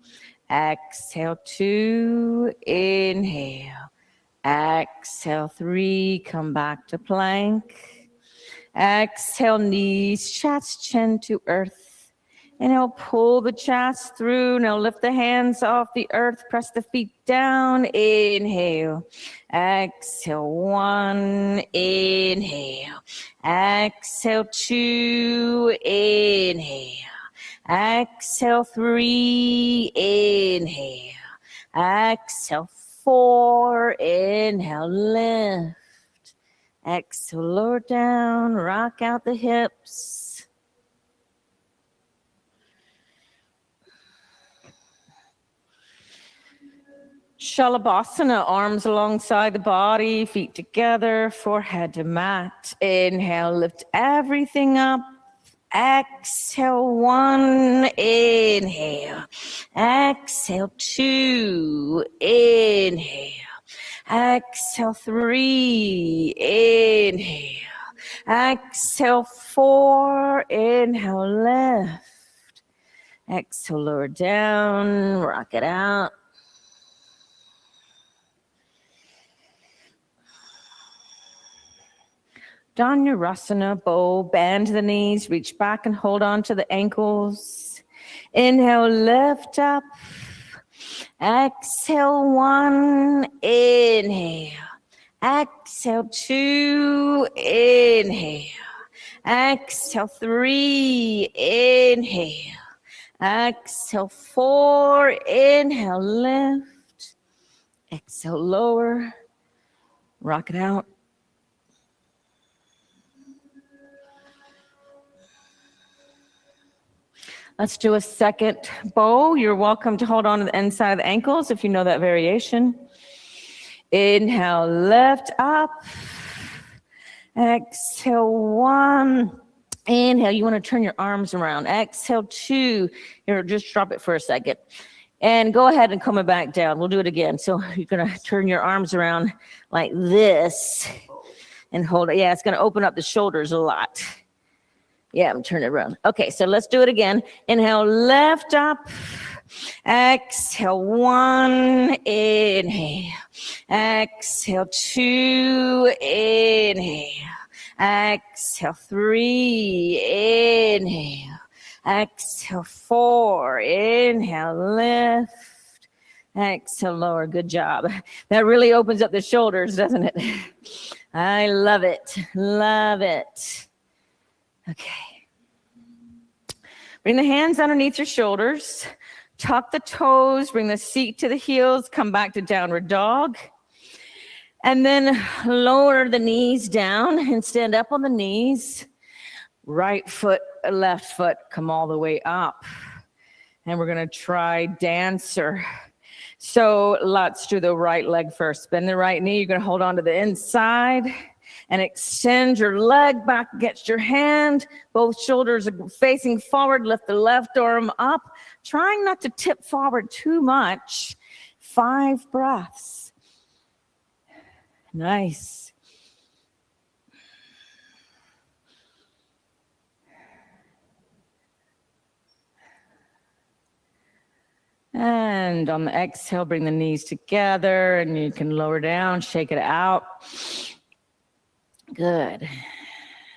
Exhale 2. Inhale. Exhale 3. Come back to plank. Exhale, knees, chest, chin to earth. Inhale, pull the chest through. Now lift the hands off the earth. Press the feet down. Inhale. Exhale, 1. Inhale. Exhale, 2. Inhale. Exhale, 3. Inhale. Exhale, 4. Inhale, lift. Exhale, lower down, rock out the hips. Shalabhasana, arms alongside the body, feet together, forehead to mat. Inhale, lift everything up. Exhale, 1. Inhale. Exhale, 2. Inhale. Exhale, 3. Inhale. Exhale, 4. Inhale, lift. Exhale, lower down, rock it out. Dhanurasana, bow, bend the knees, reach back and hold on to the ankles. Inhale, lift up. Exhale, 1. Inhale. Exhale, 2. Inhale. Exhale, 3. Inhale. Exhale, 4. Inhale, lift. Exhale, lower. Rock it out. Let's do a second bow. You're welcome to hold on to the inside of the ankles if you know that variation. Inhale, lift up. Exhale, 1. Inhale, you want to turn your arms around. Exhale, 2. Here, just drop it for a second. And go ahead and come it back down. We'll do it again. So you're going to turn your arms around like this and hold it. Yeah, it's going to open up the shoulders a lot. Yeah, I'm turning it around. Okay, so let's do it again. Inhale, lift up. Exhale, 1. Inhale. Exhale, 2. Inhale. Exhale, 3. Inhale. Exhale, 4. Inhale, lift. Exhale, lower. Good job. That really opens up the shoulders, doesn't it? I love it. Love it. Okay. Bring the hands underneath your shoulders. Tuck the toes. Bring the seat to the heels. Come back to downward dog. And then lower the knees down and stand up on the knees. Right foot, left foot, come all the way up. And we're going to try dancer. So let's do the right leg first. Bend the right knee. You're going to hold on to the inside and extend your leg back against your hand. Both shoulders are facing forward. Lift the left arm up. Trying not to tip forward too much. 5 breaths. Nice. And on the exhale, bring the knees together and you can lower down, shake it out. Good.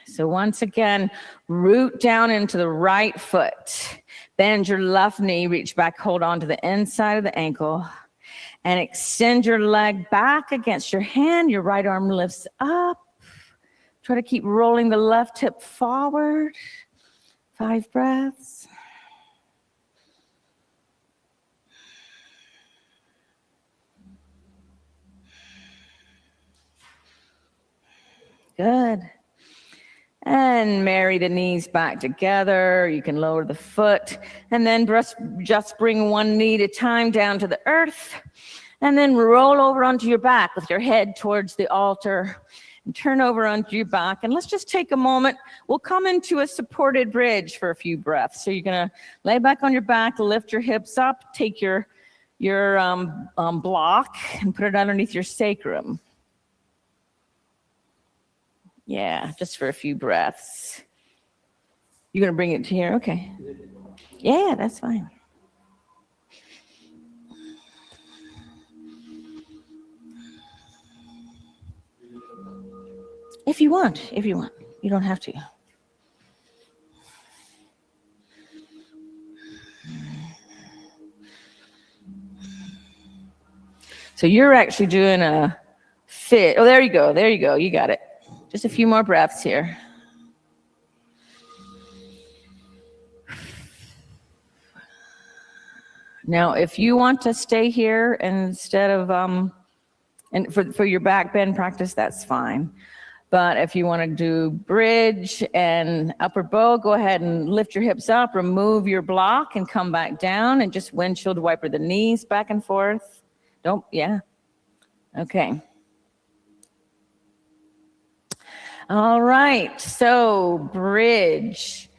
So once again, root down into the right foot. Bend your left knee, reach back, hold on to the inside of the ankle. And extend your leg back against your hand. Your right arm lifts up. Try to keep rolling the left hip forward. 5 breaths. Good. And marry the knees back together. You can lower the foot. And then just bring one knee at a time down to the earth. And then roll over onto your back with your head towards the altar. And turn over onto your back. And let's just take a moment. We'll come into a supported bridge for a few breaths. So you're going to lay back on your back, lift your hips up, take your block and put it underneath your sacrum. Yeah, just for a few breaths. You're going to bring it to here? Okay. Yeah, that's fine. If you want. You don't have to. So you're actually doing a fit. Oh, there you go. There you go. You got it. Just a few more breaths here. Now, if you want to stay here instead of, and for your back bend practice, that's fine. But if you want to do bridge and upper bow, go ahead and lift your hips up, remove your block and come back down and just windshield wiper the knees back and forth. Don't, yeah. Okay. All right, so bridge,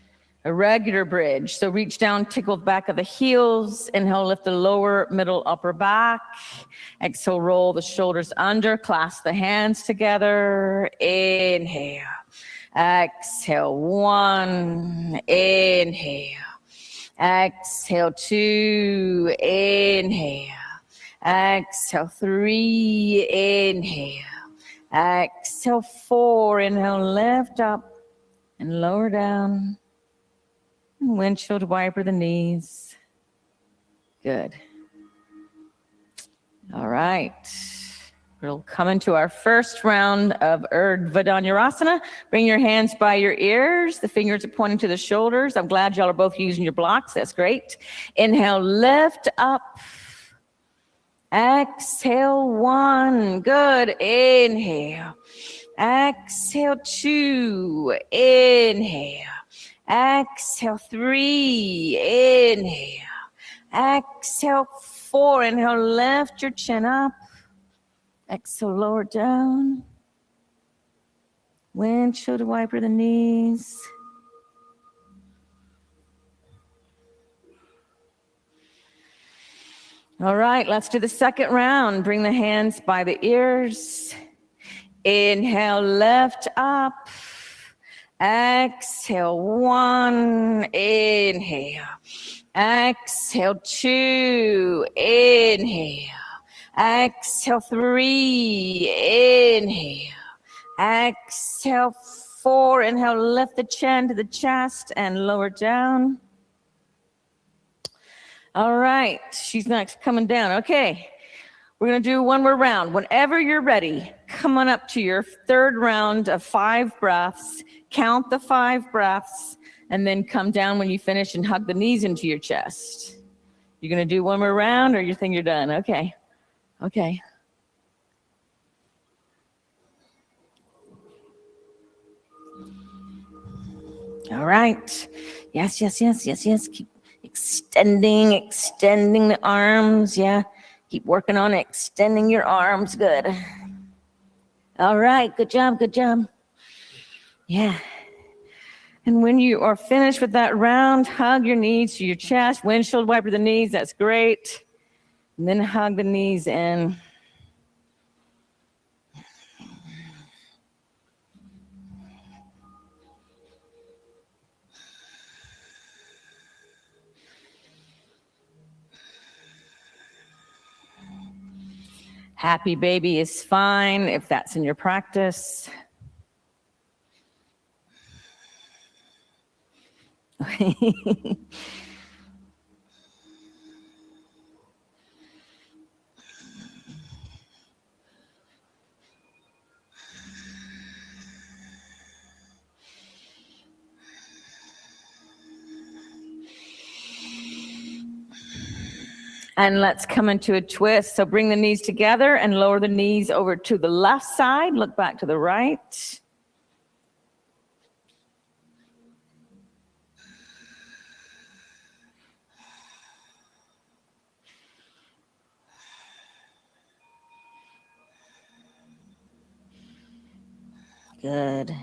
a regular bridge. So reach down, tickle the back of the heels. Inhale, lift the lower, middle, upper back. Exhale, roll the shoulders under, clasp the hands together. Inhale. Exhale, 1. Inhale. Exhale, 2. Inhale. Exhale, 3. Inhale. Exhale, 4. Inhale, lift up and lower down. And windshield wiper the knees. Good. All right. We'll come into our first round of Urdhva Dhanurasana. Bring your hands by your ears. The fingers are pointing to the shoulders. I'm glad y'all are both using your blocks. That's great. Inhale, lift up. Exhale, 1. Good. Inhale. Exhale, 2. Inhale. Exhale, 3. Inhale. Exhale, 4. Inhale, lift your chin up. Exhale, lower down. Windshield wiper the knees. All right, let's do the second round. Bring the hands by the ears. Inhale, lift up. Exhale, 1. Inhale. Exhale, 2. Inhale. Exhale, 3. Inhale. Exhale, 4. Inhale, lift the chin to the chest and lower down. All right, she's next, coming down. Okay, we're gonna do one more round. Whenever you're ready, come on up to your third round of 5 breaths. Count the 5 breaths, and then come down when you finish and hug the knees into your chest. You're gonna do one more round, or you think you're done? Okay, okay. All right, yes, yes, yes, yes, yes. Keep extending the arms. Yeah, keep working on extending your arms. Good. All right, good job, good job. Yeah. And when you are finished with that round, hug your knees to your chest, windshield wiper the knees, that's great. And then hug the knees in. Happy baby is fine if that's in your practice. And let's come into a twist. So bring the knees together and lower the knees over to the left side. Look back to the right. Good.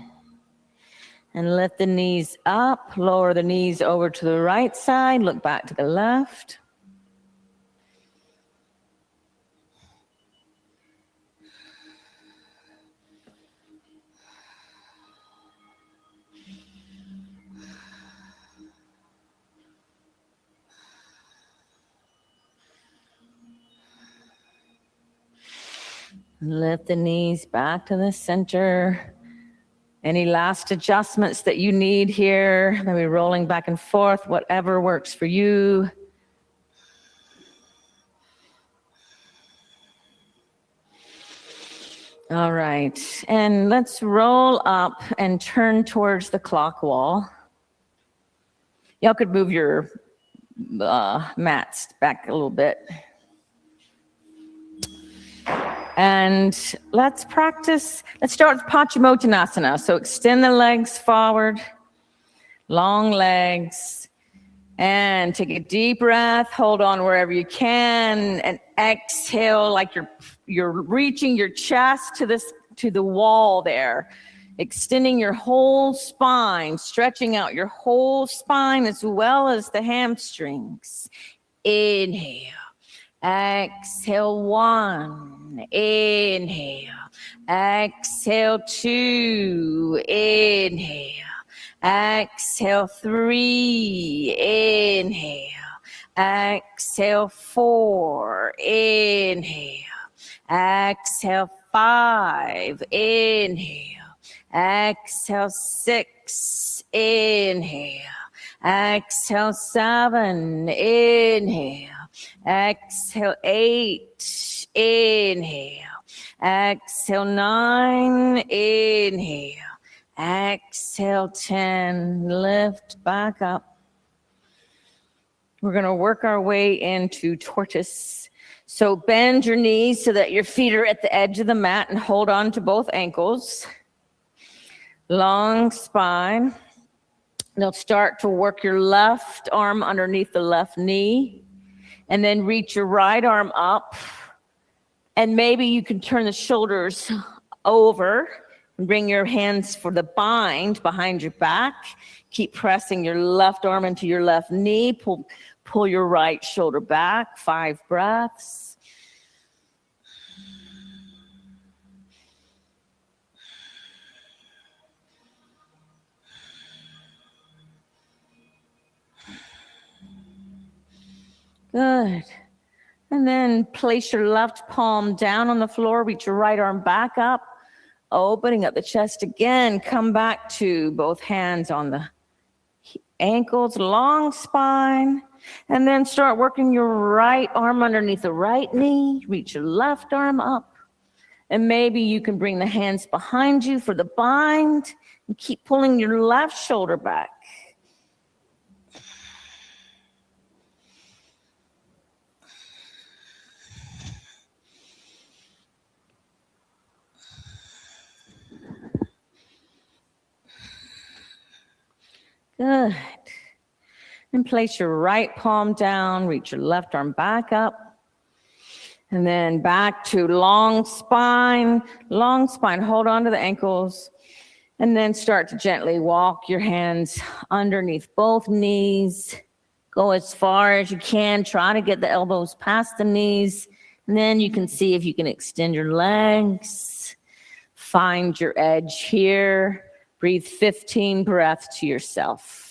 And lift the knees up, lower the knees over to the right side, look back to the left. Lift the knees back to the center. Any last adjustments that you need here? Maybe rolling back and forth, whatever works for you. All right, and let's roll up and turn towards the clock wall. Y'all could move your mats back a little bit. And let's practice. Let's start with Paschimottanasana. So extend the legs forward, long legs, and take a deep breath. Hold on wherever you can, and exhale like you're reaching your chest to the wall there, extending your whole spine, stretching out your whole spine as well as the hamstrings. Inhale. Exhale 1, inhale. Exhale 2, inhale. Exhale 3, inhale. Exhale 4, inhale. Exhale 5, inhale. Exhale 6, inhale. Exhale 7, inhale. Exhale 8, inhale. Exhale 9, inhale. Exhale 10, lift back up. We're going to work our way into tortoise. So bend your knees so that your feet are at the edge of the mat and hold on to both ankles. Long spine. Now start to work your left arm underneath the left knee. And then reach your right arm up. And maybe you can turn the shoulders over and bring your hands for the bind behind your back. Keep pressing your left arm into your left knee. Pull your right shoulder back. 5 breaths. Good. And then place your left palm down on the floor, reach your right arm back up, opening up the chest again. Come back to both hands on the ankles, long spine, and then start working your right arm underneath the right knee, reach your left arm up, and maybe you can bring the hands behind you for the bind, and keep pulling your left shoulder back. Good. And place your right palm down, reach your left arm back up. And then back to long spine, hold on to the ankles. And then start to gently walk your hands underneath both knees. Go as far as you can, try to get the elbows past the knees. And then you can see if you can extend your legs. Find your edge here. Breathe 15 breaths to yourself.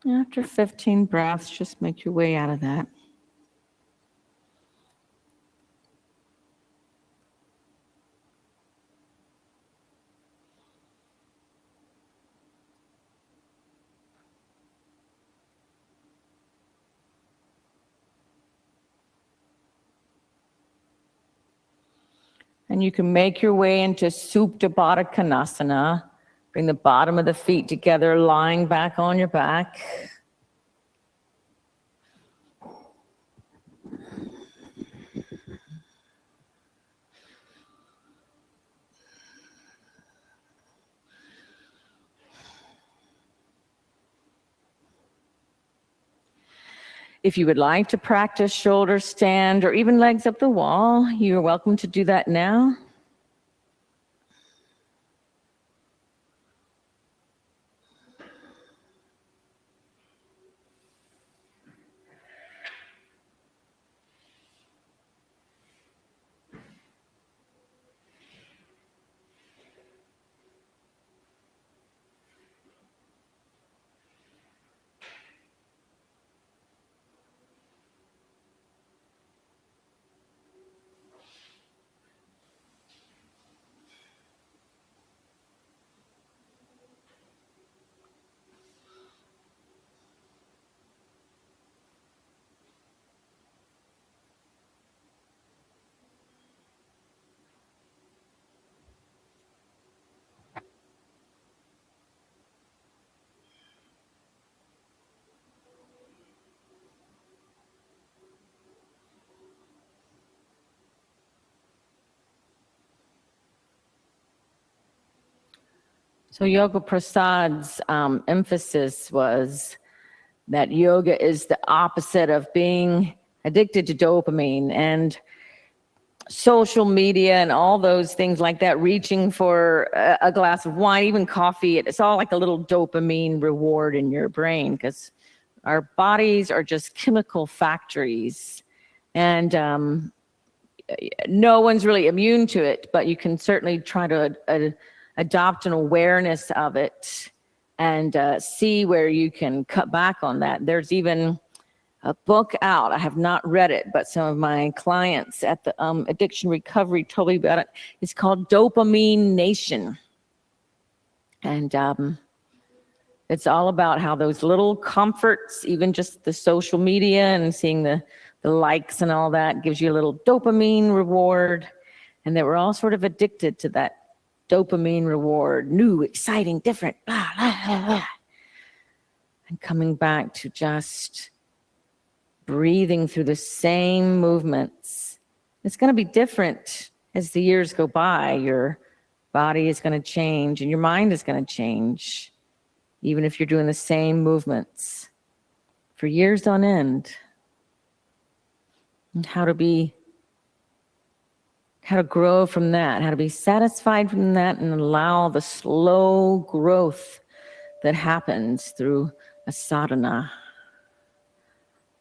After 15 breaths, just make your way out of that. And you can make your way into Supta Baddha Konasana. Bring the bottom of the feet together, lying back on your back. If you would like to practice shoulder stand or even legs up the wall, you're welcome to do that now. So Yoga Prasad's emphasis was that yoga is the opposite of being addicted to dopamine and social media and all those things like that, reaching for a glass of wine, even coffee. It's all like a little dopamine reward in your brain because our bodies are just chemical factories. And no one's really immune to it, but you can certainly try to adopt an awareness of it and see where you can cut back on that. There's even a book out. I have not read it, but some of my clients at the addiction recovery told me about it. It's called Dopamine Nation. And it's all about how those little comforts, even just the social media and seeing the likes and all that, gives you a little dopamine reward. And that we're all sort of addicted to that dopamine reward, new, exciting, different, blah, blah, blah, blah. And coming back to just breathing through the same movements. It's going to be different as the years go by. Your body is going to change and your mind is going to change, even if you're doing the same movements for years on end. And how to grow from that, how to be satisfied from that and allow the slow growth that happens through a sadhana.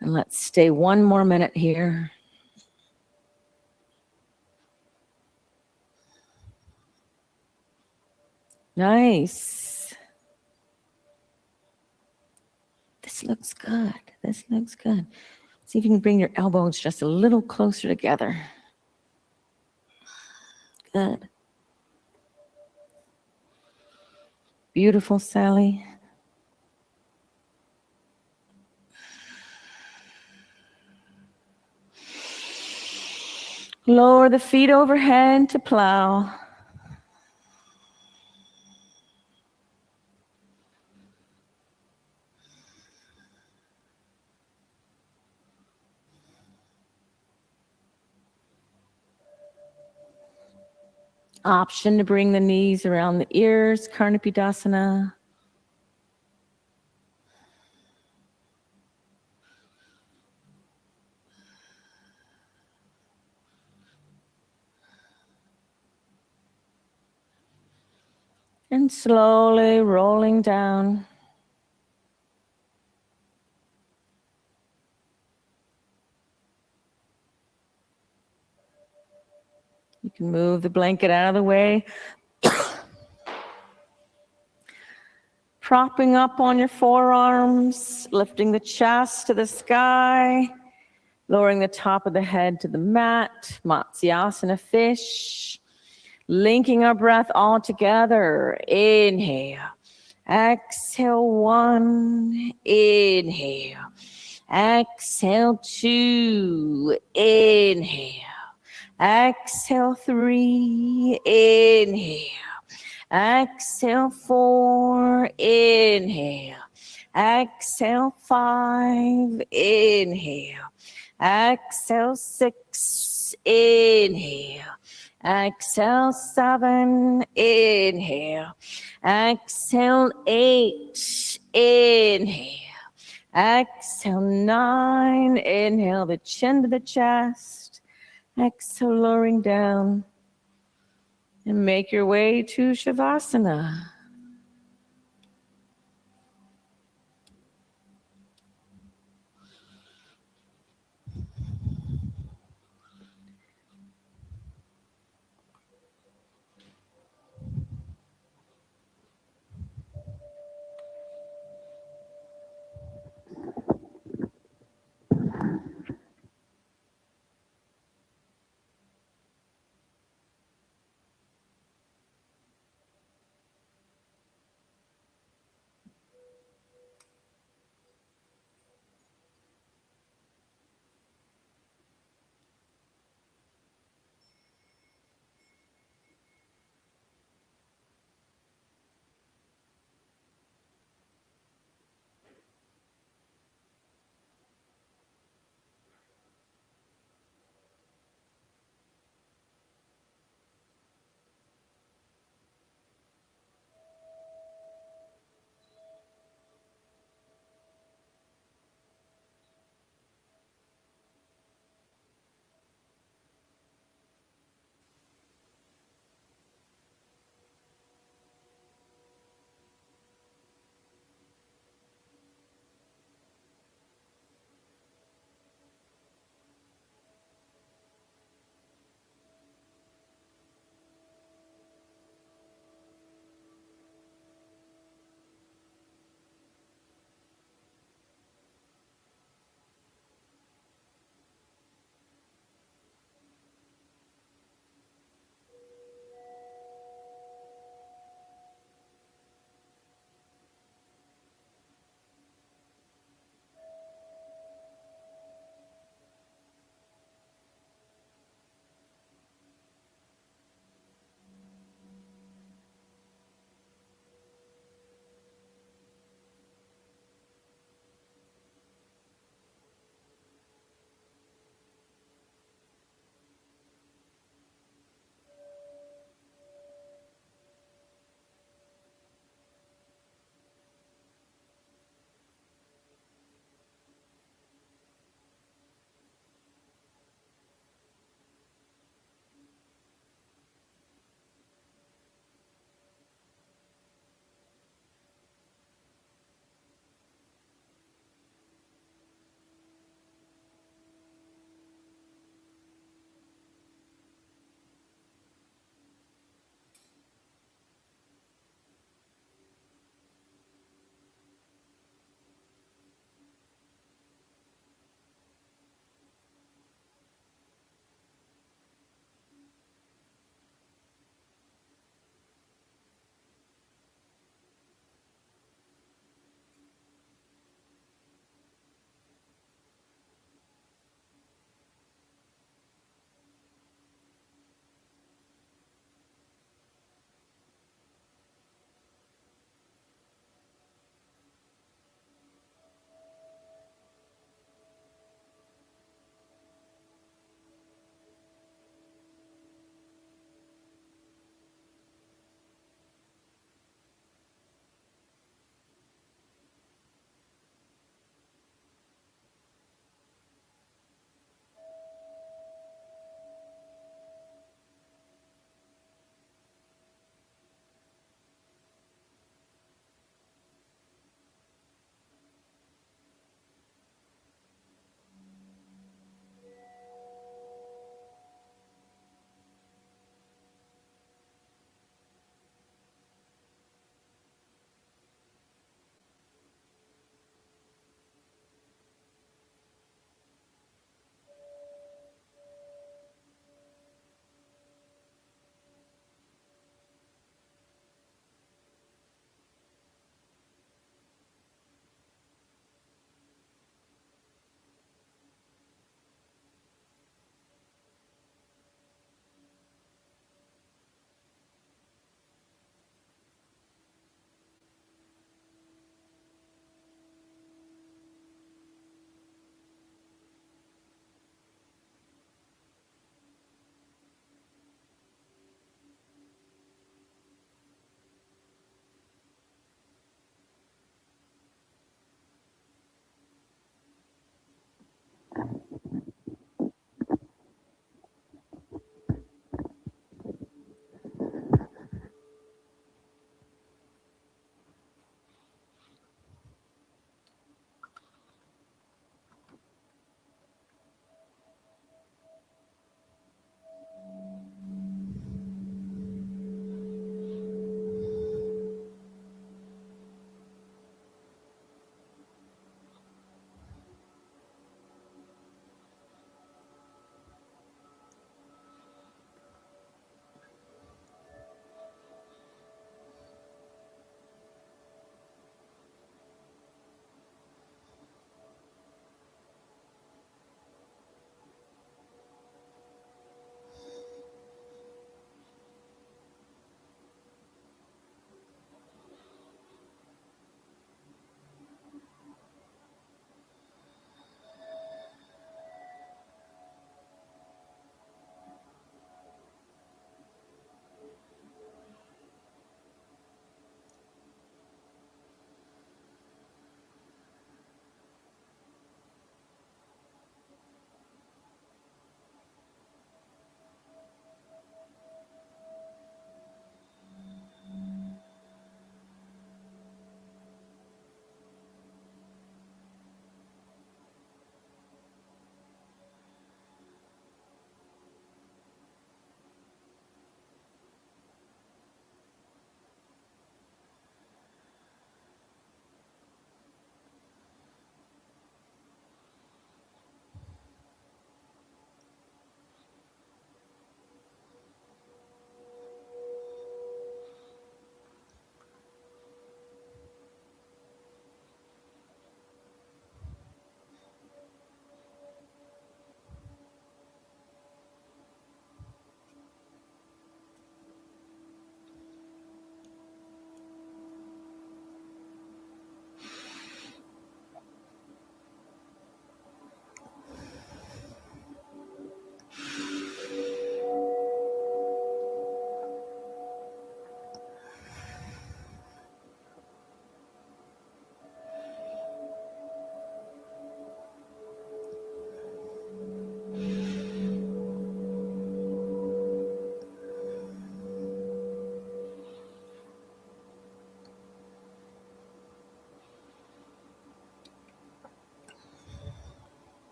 And let's stay one more minute here. Nice. This looks good. This looks good. See if you can bring your elbows just a little closer together. Good. Beautiful, Sally. Lower the feet overhead to plow. Option to bring the knees around the ears, Karnapidasana. And slowly rolling down. You can move the blanket out of the way. Propping up on your forearms, lifting the chest to the sky, lowering the top of the head to the mat, Matsyasana fish. Linking our breath all together. Inhale. Exhale 1. Inhale. Exhale 2. Inhale. Exhale 3. Inhale. Exhale 4. Inhale. Exhale 5. Inhale. Exhale 6. Inhale. Exhale 7, inhale. Exhale 8, inhale. Exhale, 9. Inhale the chin to the chest. Exhale, lowering down. And make your way to Shavasana.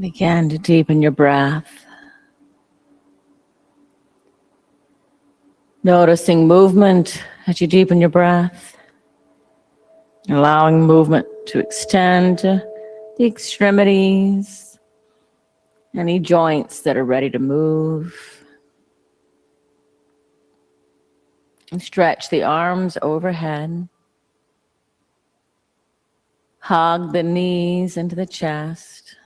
Begin to deepen your breath. Noticing movement as you deepen your breath. Allowing movement to extend to the extremities, any joints that are ready to move. And stretch the arms overhead. Hug the knees into the chest.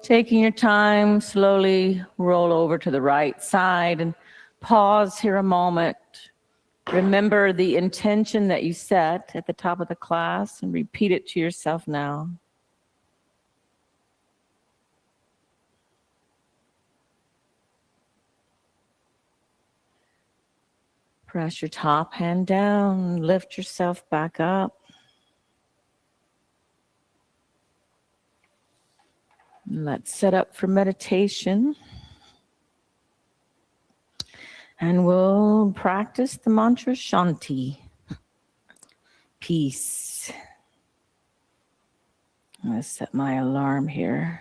Taking your time, slowly roll over to the right side and pause here a moment. Remember the intention that you set at the top of the class and repeat it to yourself now. Press your top hand down, lift yourself back up. Let's set up for meditation. And we'll practice the mantra Shanti, peace. I'm going to set my alarm here.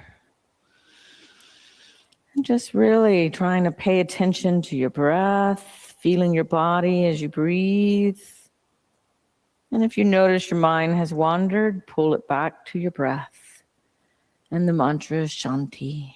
And just really trying to pay attention to your breath, feeling your body as you breathe. And if you notice your mind has wandered, pull it back to your breath. And the mantra is Shanti.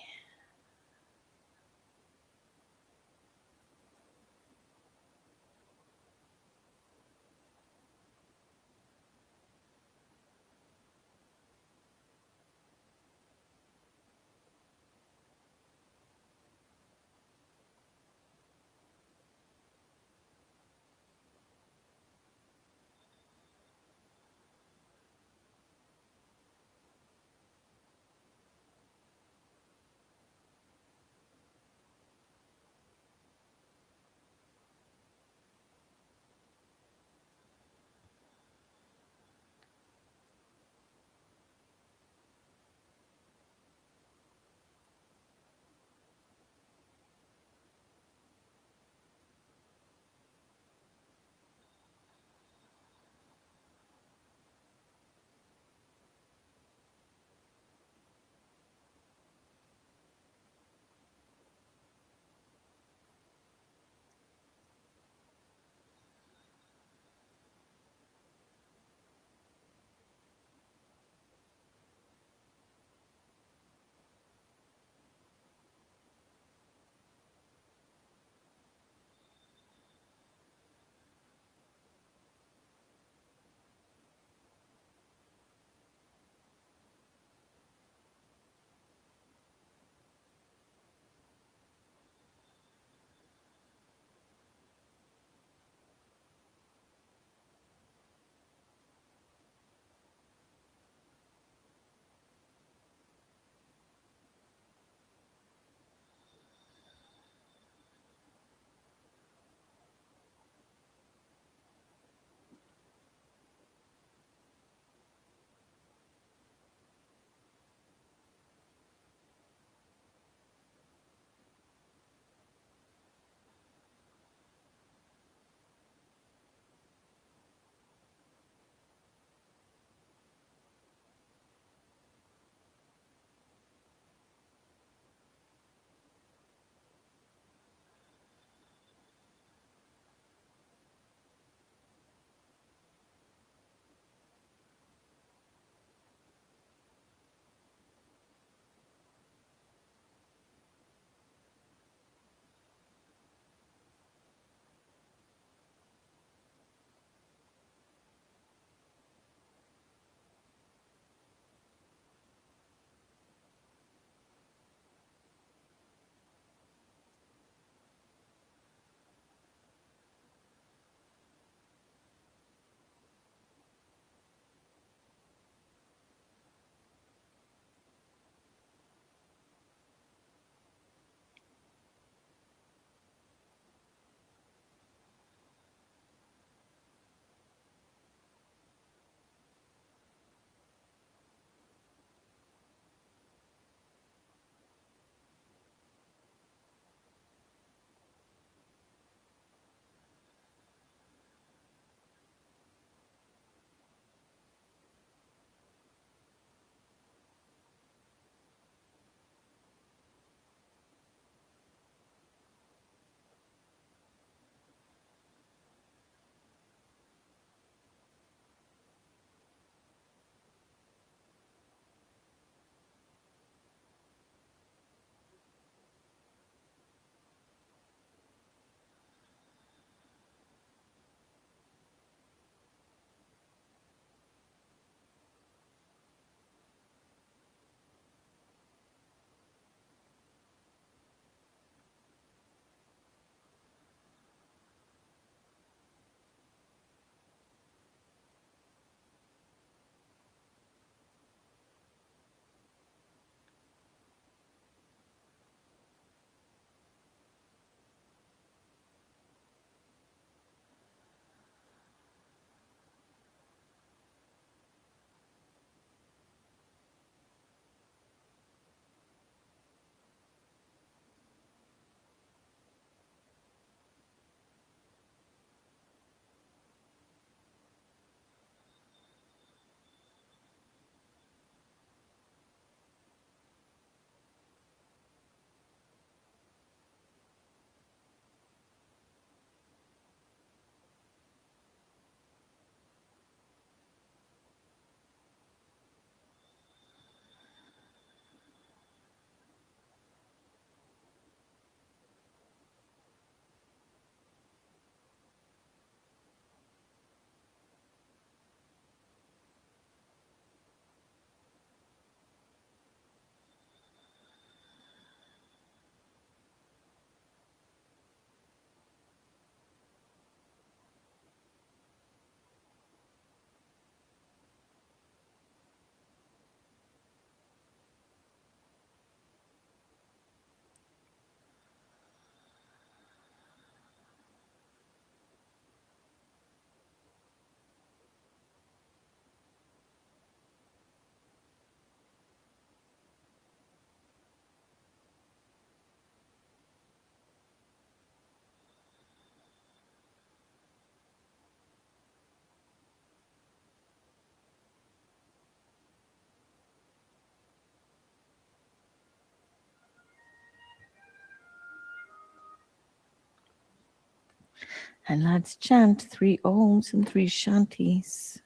And let's chant 3 Oms and 3 Shantis.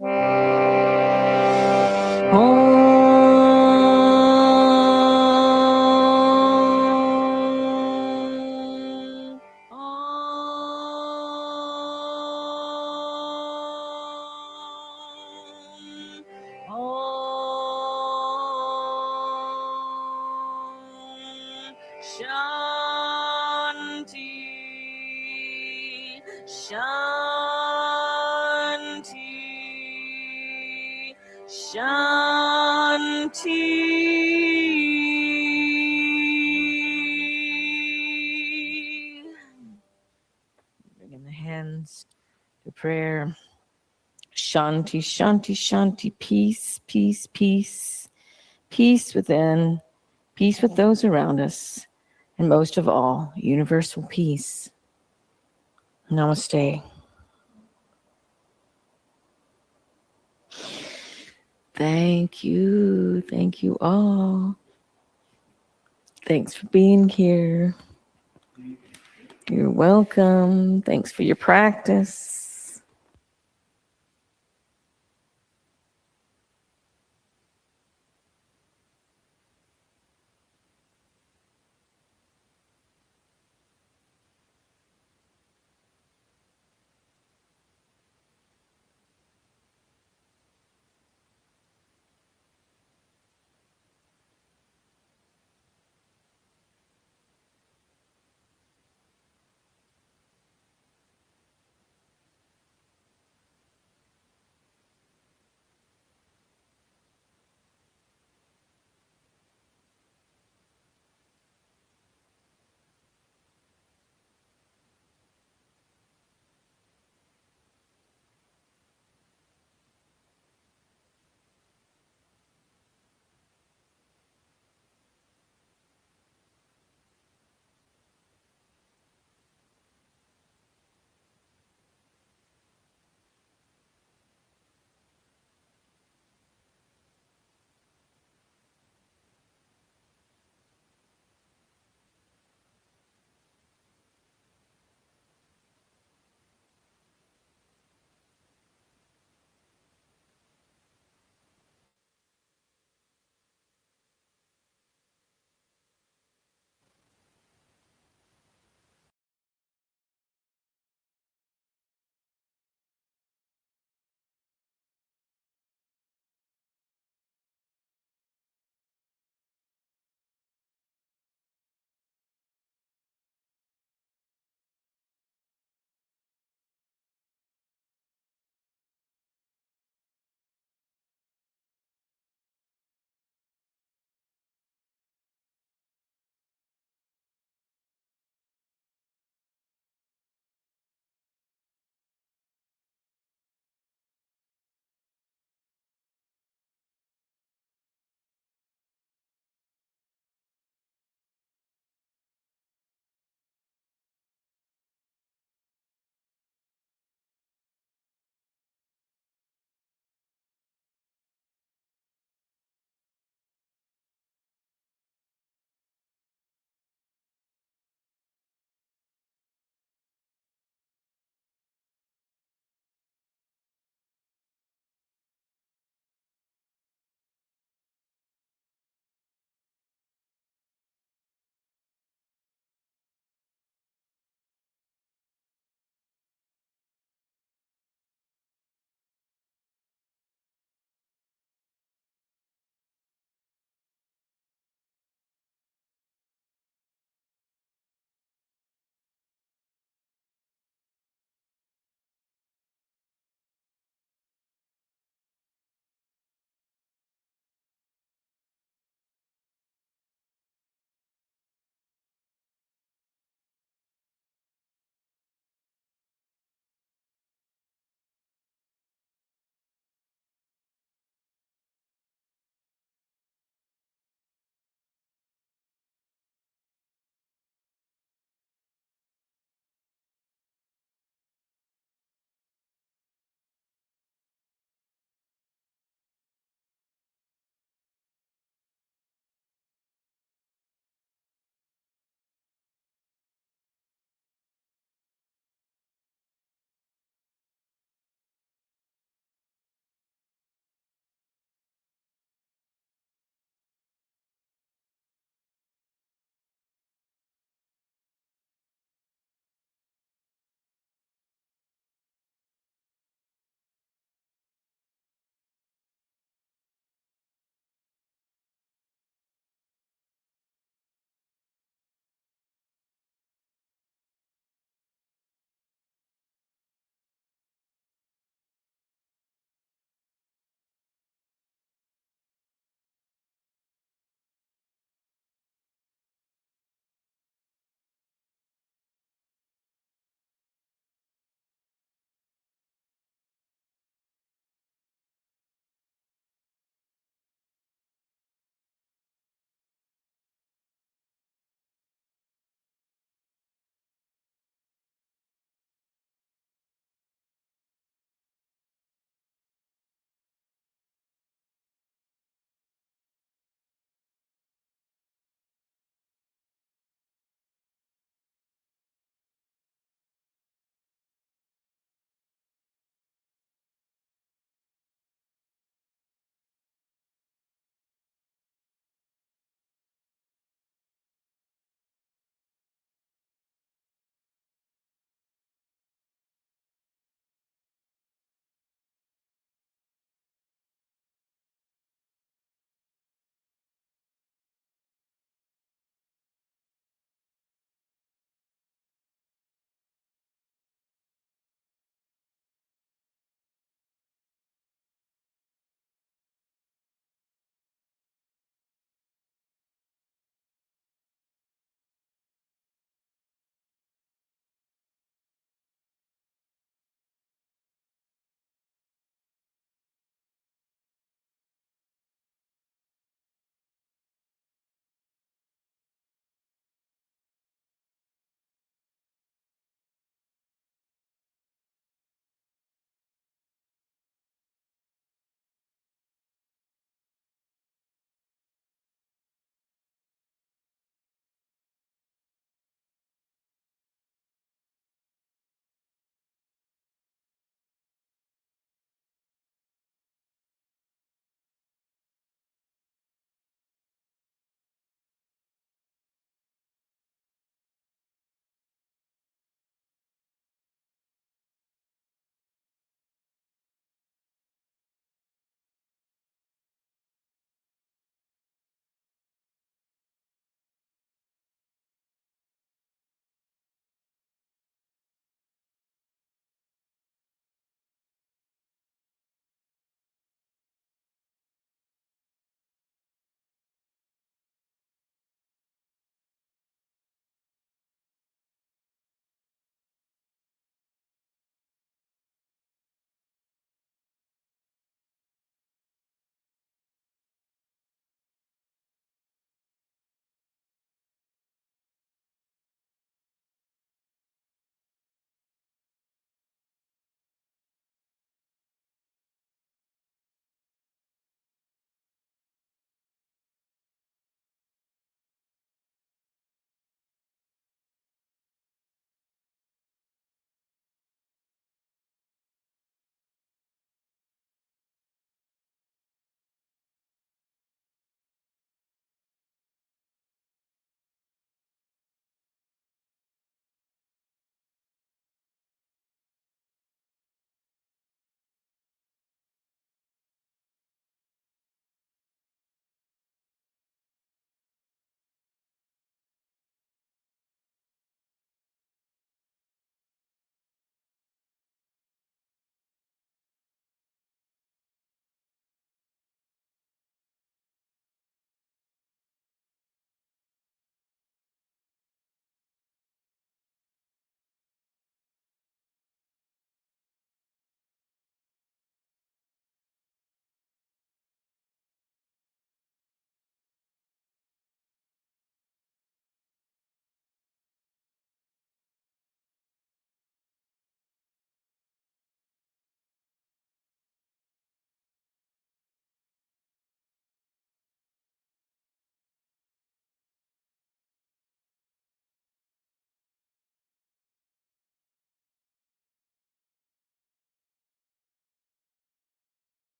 Om. Shanti, Shanti, Shanti. Bring in the hands to prayer. Shanti, Shanti, Shanti, peace, peace, peace, peace within, peace with those around us, and most of all, universal peace. Namaste. Thank you all. Thanks for being here. You're welcome. Thanks for your practice.